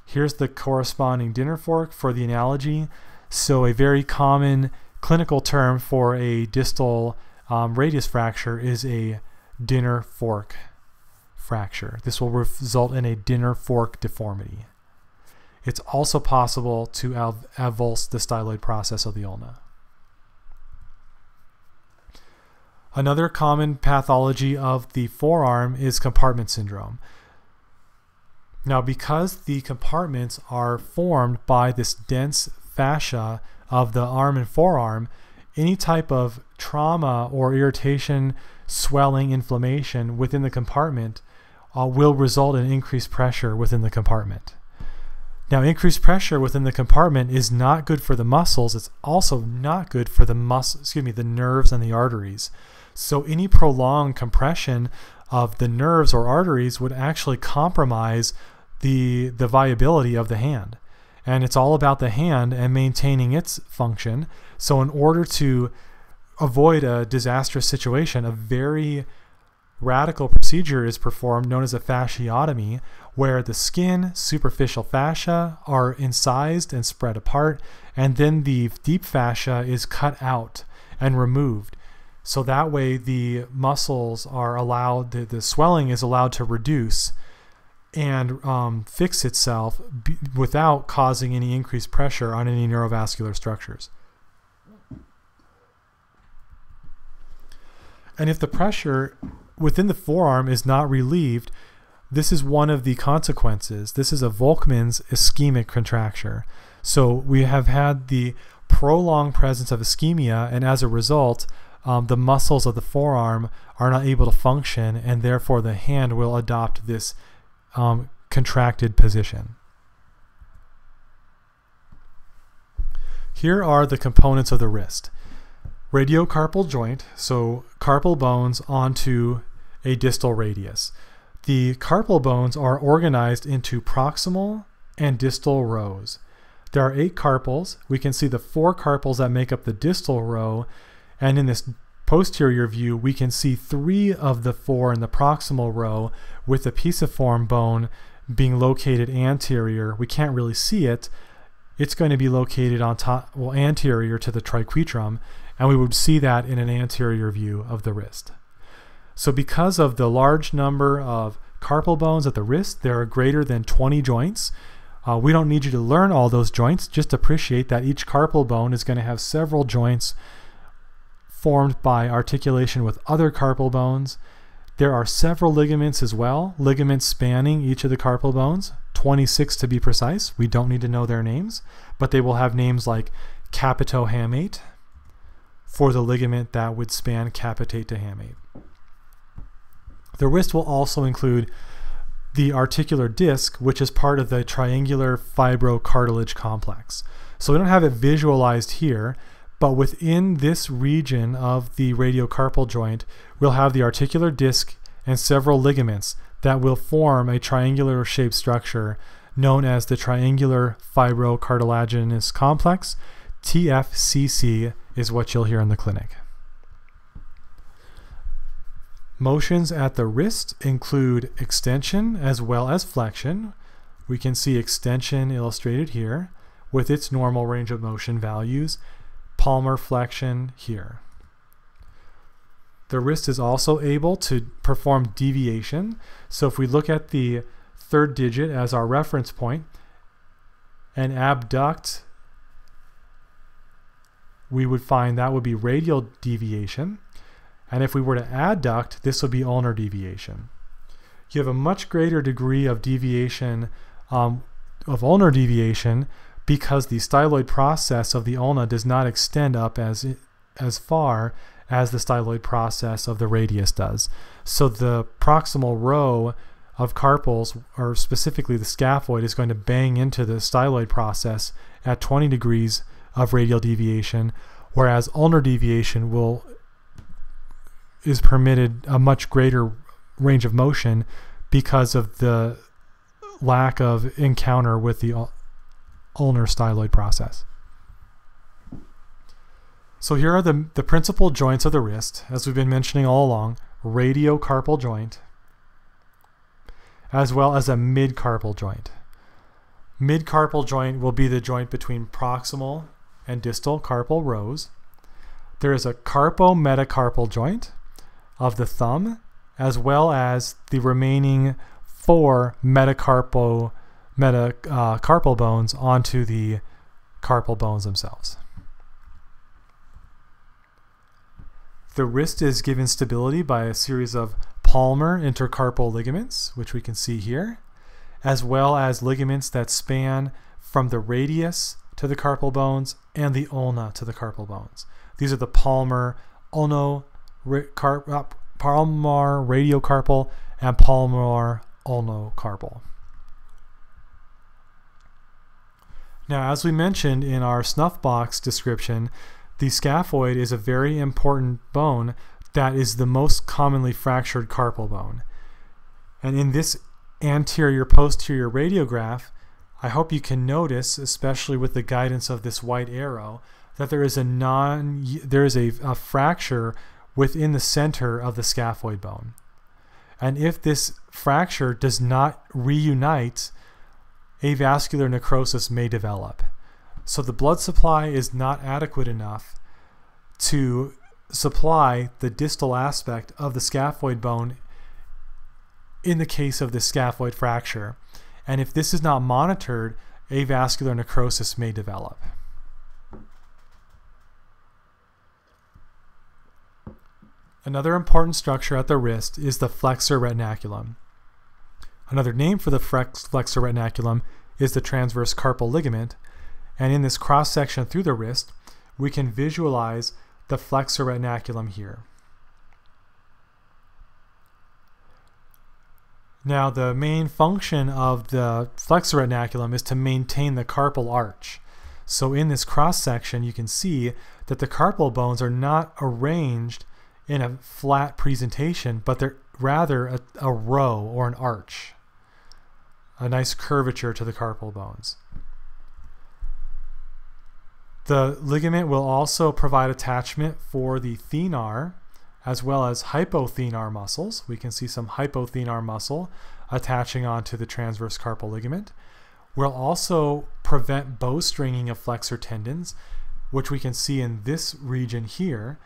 Here's the corresponding dinner fork for the analogy. So a very common clinical term for a distal radius fracture is a dinner fork fracture. This will result in a dinner fork deformity. It's also possible to avulse the styloid process of the ulna. Another common pathology of the forearm is compartment syndrome. Now, because the compartments are formed by this dense fascia of the arm and forearm, any type of trauma or irritation, swelling, inflammation within the compartment will result in increased pressure within the compartment. Now, increased pressure within the compartment is not good for the muscles. It's also not good for the the nerves and the arteries. So any prolonged compression of the nerves or arteries would actually compromise the viability of the hand. And it's all about the hand and maintaining its function. So in order to avoid a disastrous situation, a very radical procedure is performed known as a fasciotomy, where the skin, superficial fascia are incised and spread apart, and then the deep fascia is cut out and removed. So that way the muscles are allowed, the swelling is allowed to reduce and fix itself without causing any increased pressure on any neurovascular structures. And if the pressure within the forearm is not relieved, this is one of the consequences. This is a Volkmann's ischemic contracture. So we have had the prolonged presence of ischemia, and as a result, the muscles of the forearm are not able to function, and therefore the hand will adopt this contracted position. Here are the components of the wrist. Radiocarpal joint, so carpal bones onto a distal radius. The carpal bones are organized into proximal and distal rows. There are 8 carpals. We can see the 4 carpals that make up the distal row, and in this posterior view, we can see 3 of the 4 in the proximal row, with the pisiform bone being located anterior. We can't really see it. It's going to be located on top, anterior to the triquetrum, and we would see that in an anterior view of the wrist. So because of the large number of carpal bones at the wrist, there are greater than 20 joints. We don't need you to learn all those joints, just appreciate that each carpal bone is going to have several joints formed by articulation with other carpal bones. There are several ligaments as well, ligaments spanning each of the carpal bones, 26 to be precise. We don't need to know their names, but they will have names like capitohamate for the ligament that would span capitate to hamate. The wrist will also include the articular disc, which is part of the triangular fibrocartilage complex. So we don't have it visualized here, but within this region of the radiocarpal joint, we'll have the articular disc and several ligaments that will form a triangular shaped structure known as the triangular fibrocartilaginous complex. TFCC is what you'll hear in the clinic. Motions at the wrist include extension as well as flexion. We can see extension illustrated here with its normal range of motion values, palmar flexion here. The wrist is also able to perform deviation. So if we look at the 3rd digit as our reference point, and abduct, we would find that would be radial deviation. And if we were to adduct, this would be ulnar deviation. You have a much greater degree of deviation, of ulnar deviation, because the styloid process of the ulna does not extend up as far as the styloid process of the radius does. So the proximal row of carpals, or specifically the scaphoid, is going to bang into the styloid process at 20 degrees of radial deviation, whereas ulnar deviation is permitted a much greater range of motion because of the lack of encounter with the ulnar styloid process. So here are the principal joints of the wrist, as we've been mentioning all along: radiocarpal joint, as well as a midcarpal joint. Midcarpal joint will be the joint between proximal and distal carpal rows. There is a carpometacarpal joint of the thumb, as well as the remaining 4 metacarpal bones onto the carpal bones themselves. The wrist is given stability by a series of palmar intercarpal ligaments, which we can see here, as well as ligaments that span from the radius to the carpal bones and the ulna to the carpal bones. These are the palmar radiocarpal and palmar ulnocarpal. Now, as we mentioned in our snuff box description, the scaphoid is a very important bone that is the most commonly fractured carpal bone. And in this anterior-posterior radiograph, I hope you can notice, especially with the guidance of this white arrow, that there is a fracture within the center of the scaphoid bone. And if this fracture does not reunite, avascular necrosis may develop. So the blood supply is not adequate enough to supply the distal aspect of the scaphoid bone in the case of the scaphoid fracture. And if this is not monitored, avascular necrosis may develop. Another important structure at the wrist is the flexor retinaculum. Another name for the flexor retinaculum is the transverse carpal ligament, and in this cross-section through the wrist, we can visualize the flexor retinaculum here. Now, the main function of the flexor retinaculum is to maintain the carpal arch. So in this cross-section, you can see that the carpal bones are not arranged in a flat presentation, but they're rather a row or an arch, a nice curvature to the carpal bones. The ligament will also provide attachment for the thenar as well as hypothenar muscles. We can see some hypothenar muscle attaching onto the transverse carpal ligament. We'll also prevent bowstringing of flexor tendons, which we can see in this region here.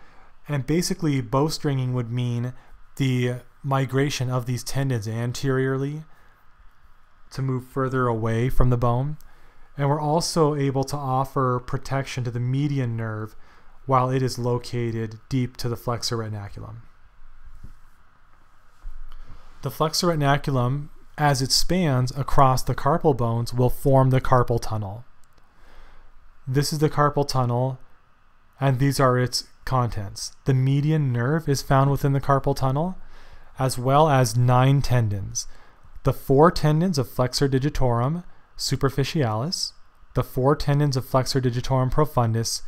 And basically, bowstringing would mean the migration of these tendons anteriorly to move further away from the bone. And we're also able to offer protection to the median nerve while it is located deep to the flexor retinaculum. The flexor retinaculum, as it spans across the carpal bones, will form the carpal tunnel. This is the carpal tunnel, and these are its contents. The median nerve is found within the carpal tunnel, as well as 9 tendons. The 4 tendons of flexor digitorum superficialis, the 4 tendons of flexor digitorum profundus,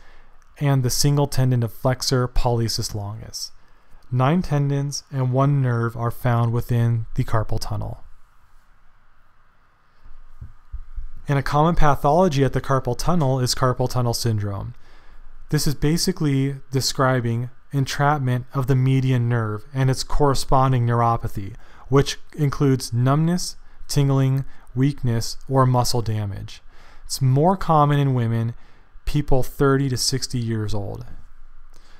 and the single tendon of flexor pollicis longus. 9 tendons and 1 nerve are found within the carpal tunnel. And a common pathology at the carpal tunnel is carpal tunnel syndrome. This is basically describing entrapment of the median nerve and its corresponding neuropathy, which includes numbness, tingling, weakness, or muscle damage. It's more common in women, people 30 to 60 years old.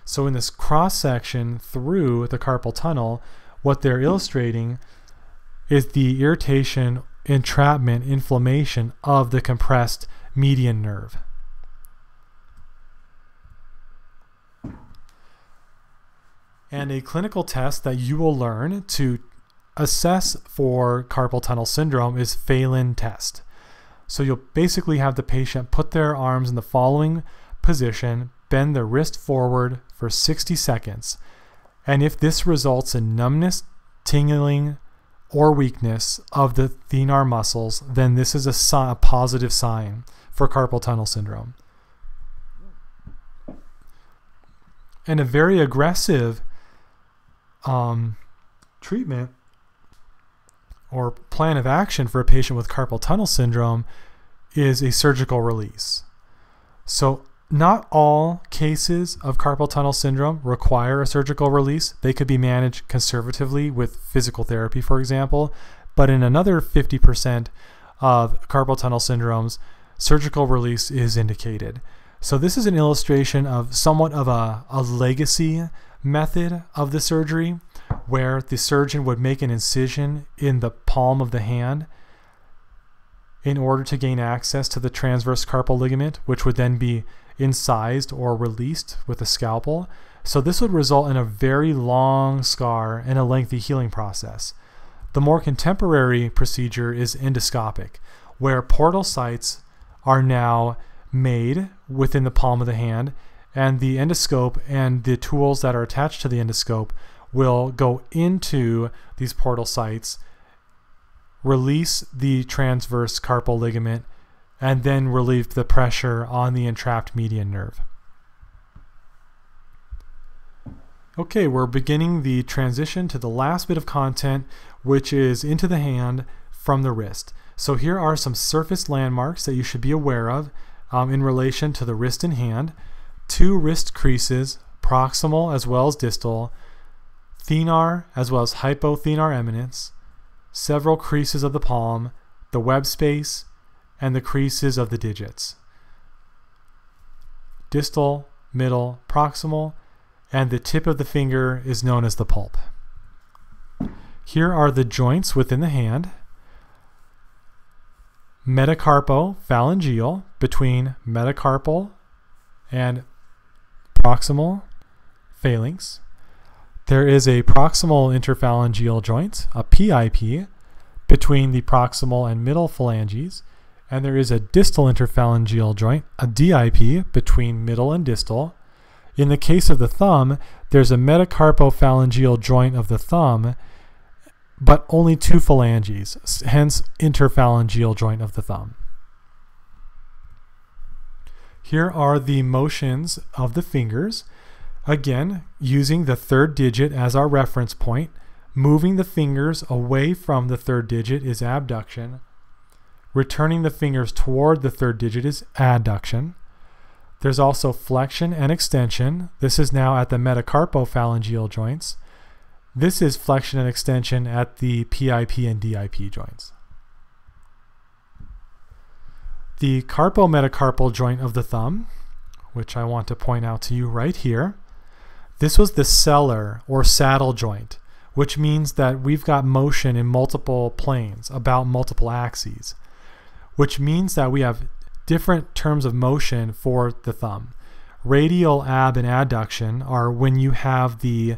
So in this cross-section through the carpal tunnel, what they're illustrating is the irritation, entrapment, inflammation of the compressed median nerve. And a clinical test that you will learn to assess for carpal tunnel syndrome is Phelan test. So you'll basically have the patient put their arms in the following position, bend their wrist forward for 60 seconds. And if this results in numbness, tingling, or weakness of the thenar muscles, then this is a positive sign for carpal tunnel syndrome. And a very aggressive treatment or plan of action for a patient with carpal tunnel syndrome is a surgical release. So not all cases of carpal tunnel syndrome require a surgical release. They could be managed conservatively with physical therapy, for example, but in another 50% of carpal tunnel syndromes, surgical release is indicated. So this is an illustration of somewhat of a legacy method of the surgery, where the surgeon would make an incision in the palm of the hand in order to gain access to the transverse carpal ligament, which would then be incised or released with a scalpel. So this would result in a very long scar and a lengthy healing process. The more contemporary procedure is endoscopic, where portal sites are now made within the palm of the hand, and the endoscope and the tools that are attached to the endoscope will go into these portal sites, release the transverse carpal ligament, and then relieve the pressure on the entrapped median nerve. Okay, we're beginning the transition to the last bit of content, which is into the hand from the wrist. So here are some surface landmarks that you should be aware of in relation to the wrist and hand. 2 wrist creases, proximal as well as distal, thenar as well as hypothenar eminence, several creases of the palm, the web space, and the creases of the digits. Distal, middle, proximal, and the tip of the finger is known as the pulp. Here are the joints within the hand. Metacarpophalangeal, between metacarpal and proximal phalanx. There is a proximal interphalangeal joint, a PIP, between the proximal and middle phalanges, and there is a distal interphalangeal joint, a DIP, between middle and distal. In the case of the thumb, there's a metacarpophalangeal joint of the thumb, but only 2 phalanges, hence interphalangeal joint of the thumb. Here are the motions of the fingers. Again, using the 3rd digit as our reference point, moving the fingers away from the 3rd digit is abduction. Returning the fingers toward the 3rd digit is adduction. There's also flexion and extension. This is now at the metacarpophalangeal joints. This is flexion and extension at the PIP and DIP joints. The carpometacarpal joint of the thumb, which I want to point out to you right here, this was the sellar or saddle joint, which means that we've got motion in multiple planes, about multiple axes, which means that we have different terms of motion for the thumb. Radial ab and adduction are when you have the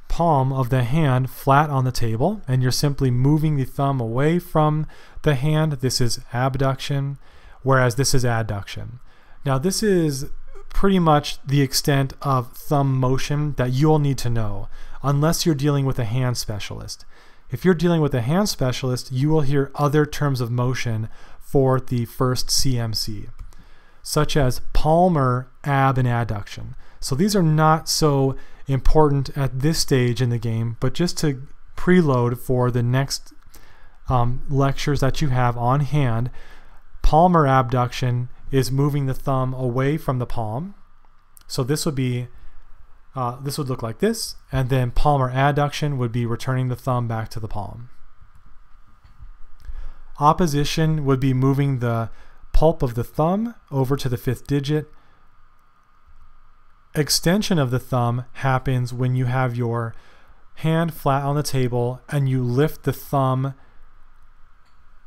palm of the hand flat on the table and you're simply moving the thumb away from the hand. This is abduction, whereas this is adduction. Now this is pretty much the extent of thumb motion that you'll need to know, unless you're dealing with a hand specialist. If you're dealing with a hand specialist, you will hear other terms of motion for the first CMC, such as palmar ab and adduction. So these are not so important at this stage in the game, but just to preload for the next lectures that you have on hand, palmar abduction is moving the thumb away from the palm. So this would be this would look like this, and then palmar adduction would be returning the thumb back to the palm. Opposition would be moving the pulp of the thumb over to the 5th digit. Extension of the thumb happens when you have your hand flat on the table and you lift the thumb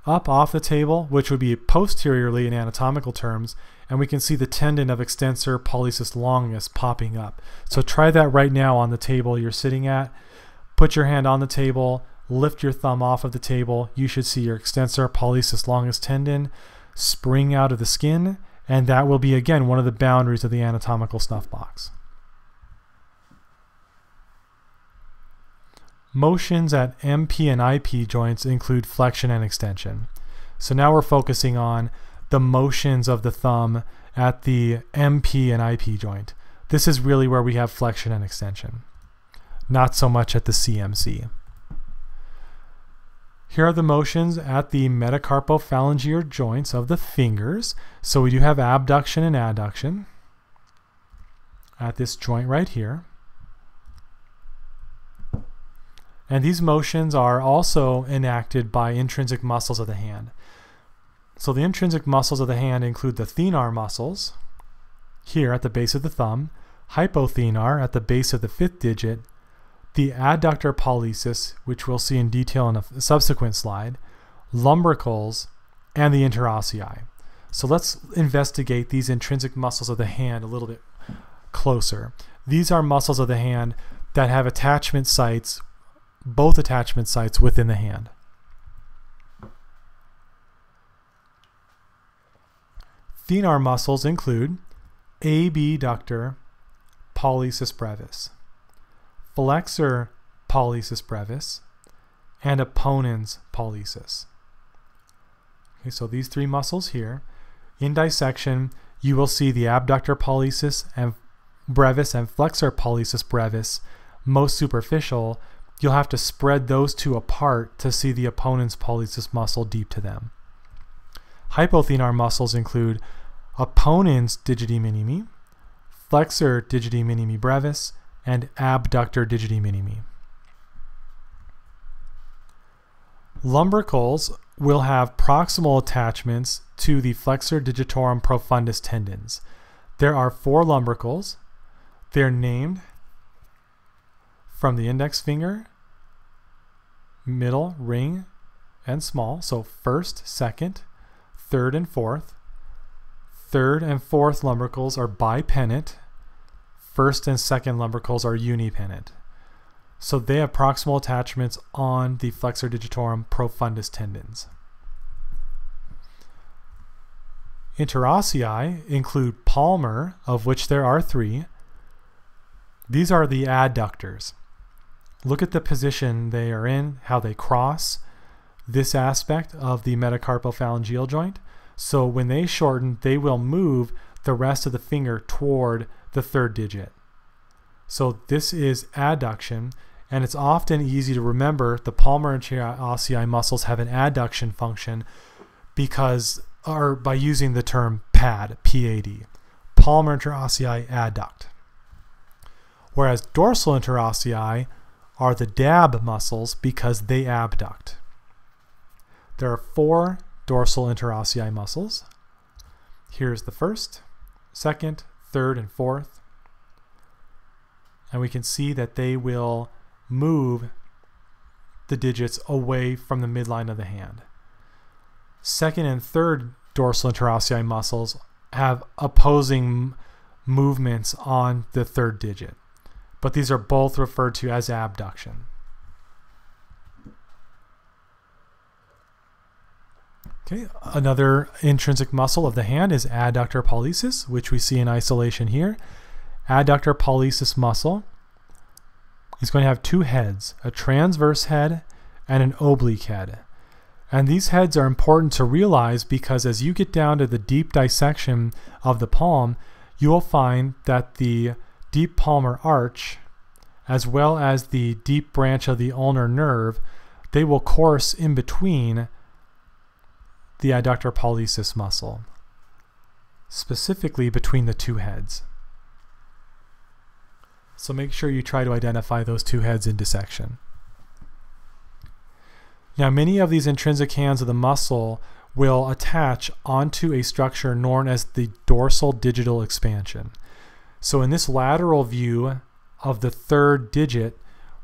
up off the table, which would be posteriorly in anatomical terms, and we can see the tendon of extensor pollicis longus popping up. So try that right now on the table you're sitting at. Put your hand on the table, lift your thumb off of the table. You should see your extensor pollicis longus tendon spring out of the skin, and that will be, again, one of the boundaries of the anatomical snuff box. Motions at MP and IP joints include flexion and extension. So now we're focusing on the motions of the thumb at the MP and IP joint. This is really where we have flexion and extension, not so much at the CMC. Here are the motions at the metacarpophalangeal joints of the fingers. So we do have abduction and adduction at this joint right here. And these motions are also enacted by intrinsic muscles of the hand. So the intrinsic muscles of the hand include the thenar muscles here at the base of the thumb, hypothenar at the base of the fifth digit, the adductor pollicis, which we'll see in detail in a subsequent slide, lumbricals, and the interossei. So let's investigate these intrinsic muscles of the hand a little bit closer. These are muscles of the hand that have attachment sites, both attachment sites within the hand. Thenar muscles include abductor pollicis brevis, flexor pollicis brevis, and opponens pollicis. Okay, so these three muscles here. In dissection, you will see the abductor pollicis and brevis and flexor pollicis brevis most superficial. You'll have to spread those two apart to see the opponens pollicis muscle deep to them. Hypothenar muscles include opponens digiti minimi, flexor digiti minimi brevis, and abductor digiti minimi. Lumbricals will have proximal attachments to the flexor digitorum profundus tendons. There are 4 lumbricals. They're named from the index finger, middle, ring, and small. So first, second, third, and fourth. Third and fourth lumbricals are bipennate. First and second lumbricals are unipennate. So they have proximal attachments on the flexor digitorum profundus tendons. Interossei include palmar, of which there are 3. These are the adductors. Look at the position they are in, how they cross this aspect of the metacarpophalangeal joint. So when they shorten, they will move the rest of the finger toward the third digit. So this is adduction, and it's often easy to remember the palmar and interossei muscles have an adduction function by using the term PAD, P-A-D, palmar interossei adduct. Whereas dorsal interossei are the DAB muscles because they abduct. There are 4 dorsal interossei muscles. Here's the first, second, third, and fourth. And we can see that they will move the digits away from the midline of the hand. Second and third dorsal interossei muscles have opposing movements on the third digit, but these are both referred to as abduction. Okay, another intrinsic muscle of the hand is adductor pollicis, which we see in isolation here. Adductor pollicis muscle is going to have 2 heads, a transverse head and an oblique head. And these heads are important to realize because as you get down to the deep dissection of the palm, you will find that the deep palmar arch, as well as the deep branch of the ulnar nerve, they will course in between the adductor pollicis muscle, specifically between the 2 heads. So make sure you try to identify those 2 heads in dissection. Now, many of these intrinsic hands of the muscle will attach onto a structure known as the dorsal digital expansion. So in this lateral view of the third digit,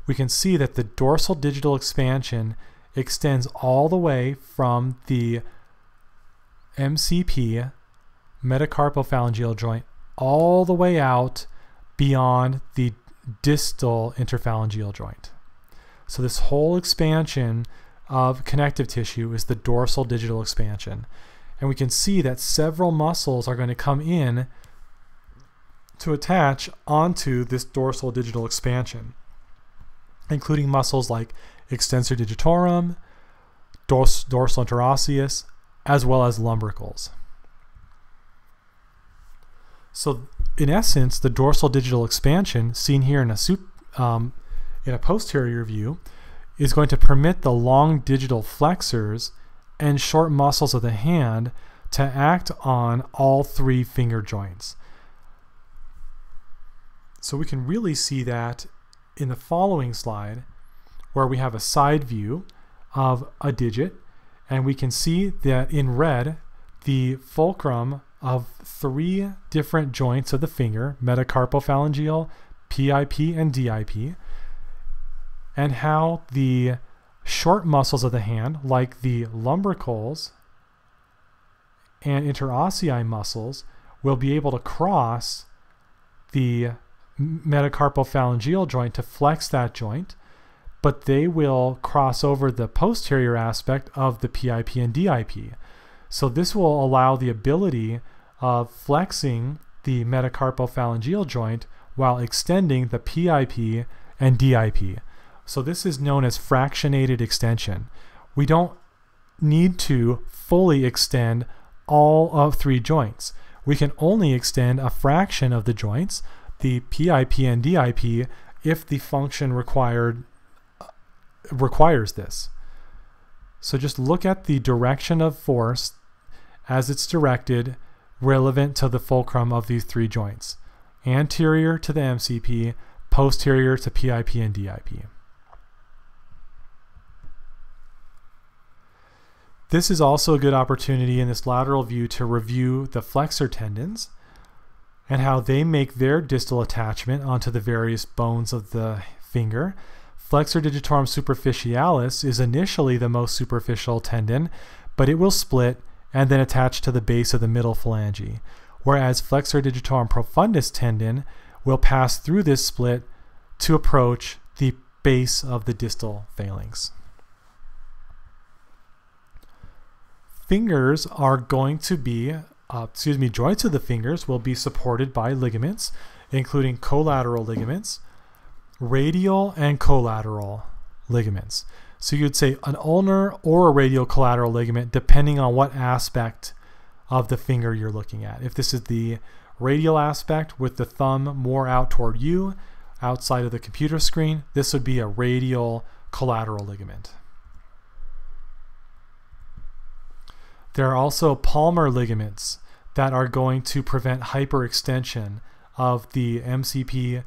we can see that the dorsal digital expansion extends all the way from the MCP, metacarpophalangeal joint, all the way out beyond the distal interphalangeal joint. So this whole expansion of connective tissue is the dorsal digital expansion. And we can see that several muscles are going to come in to attach onto this dorsal digital expansion, including muscles like extensor digitorum, dorsal interosseous, as well as lumbricals. So in essence, the dorsal digital expansion, seen here in a posterior view, is going to permit the long digital flexors and short muscles of the hand to act on all three finger joints. So we can really see that in the following slide, where we have a side view of a digit, and we can see that in red, the fulcrum of three different joints of the finger, metacarpophalangeal, PIP, and DIP, and how the short muscles of the hand, like the lumbricals and interossei muscles, will be able to cross the metacarpophalangeal joint to flex that joint, but they will cross over the posterior aspect of the PIP and DIP. So this will allow the ability of flexing the metacarpophalangeal joint while extending the PIP and DIP. So this is known as fractionated extension. We don't need to fully extend all of three joints. We can only extend a fraction of the joints, the PIP and DIP, if the function requires this. So just look at the direction of force as it's directed relevant to the fulcrum of these three joints. Anterior to the MCP, posterior to PIP and DIP. This is also a good opportunity in this lateral view to review the flexor tendons and how they make their distal attachment onto the various bones of the finger. Flexor digitorum superficialis is initially the most superficial tendon, but it will split and then attach to the base of the middle phalange, whereas flexor digitorum profundus tendon will pass through this split to approach the base of the distal phalanx. Fingers are going to be, joints of the fingers will be supported by ligaments, including collateral ligaments, radial and collateral ligaments. So you'd say an ulnar or a radial collateral ligament, depending on what aspect of the finger you're looking at. If this is the radial aspect with the thumb more out toward you, outside of the computer screen, this would be a radial collateral ligament. There are also palmar ligaments that are going to prevent hyperextension of the MCP,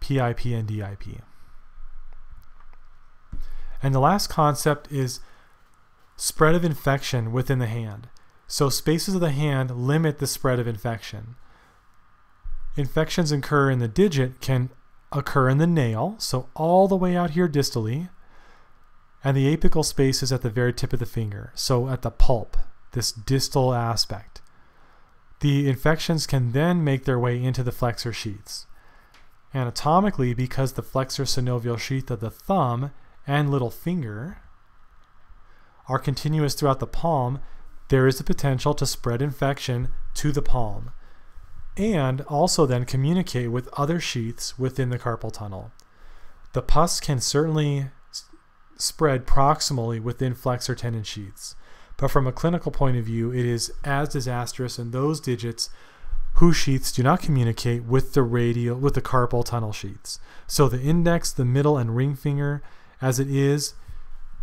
PIP, and DIP. And the last concept is spread of infection within the hand. So spaces of the hand limit the spread of infection. Infections occur in the digit can occur in the nail, so all the way out here distally, and the apical space is at the very tip of the finger, so at the pulp, this distal aspect. The infections can then make their way into the flexor sheaths. Anatomically, because the flexor synovial sheath of the thumb and little finger are continuous throughout the palm, there is the potential to spread infection to the palm and also then communicate with other sheaths within the carpal tunnel. The pus can certainly spread proximally within flexor tendon sheaths, but from a clinical point of view, it is as disastrous in those digits whose sheaths do not communicate with the carpal tunnel sheaths. So the index, the middle, and ring finger, as it is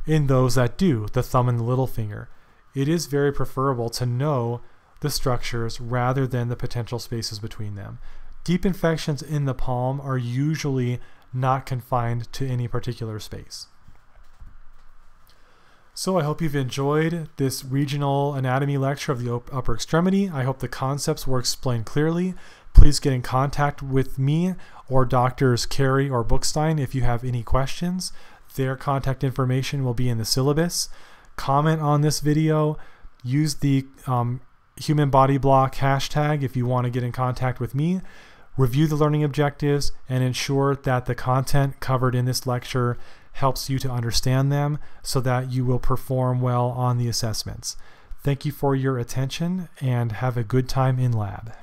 in those that do, the thumb and the little finger. It is very preferable to know the structures rather than the potential spaces between them. Deep infections in the palm are usually not confined to any particular space. So I hope you've enjoyed this regional anatomy lecture of the upper extremity. I hope the concepts were explained clearly. Please get in contact with me or Doctors Carey or Bookstein if you have any questions. Their contact information will be in the syllabus. Comment on this video. Use the human body block hashtag if you want to get in contact with me. Review the learning objectives and ensure that the content covered in this lecture helps you to understand them so that you will perform well on the assessments. Thank you for your attention and have a good time in lab.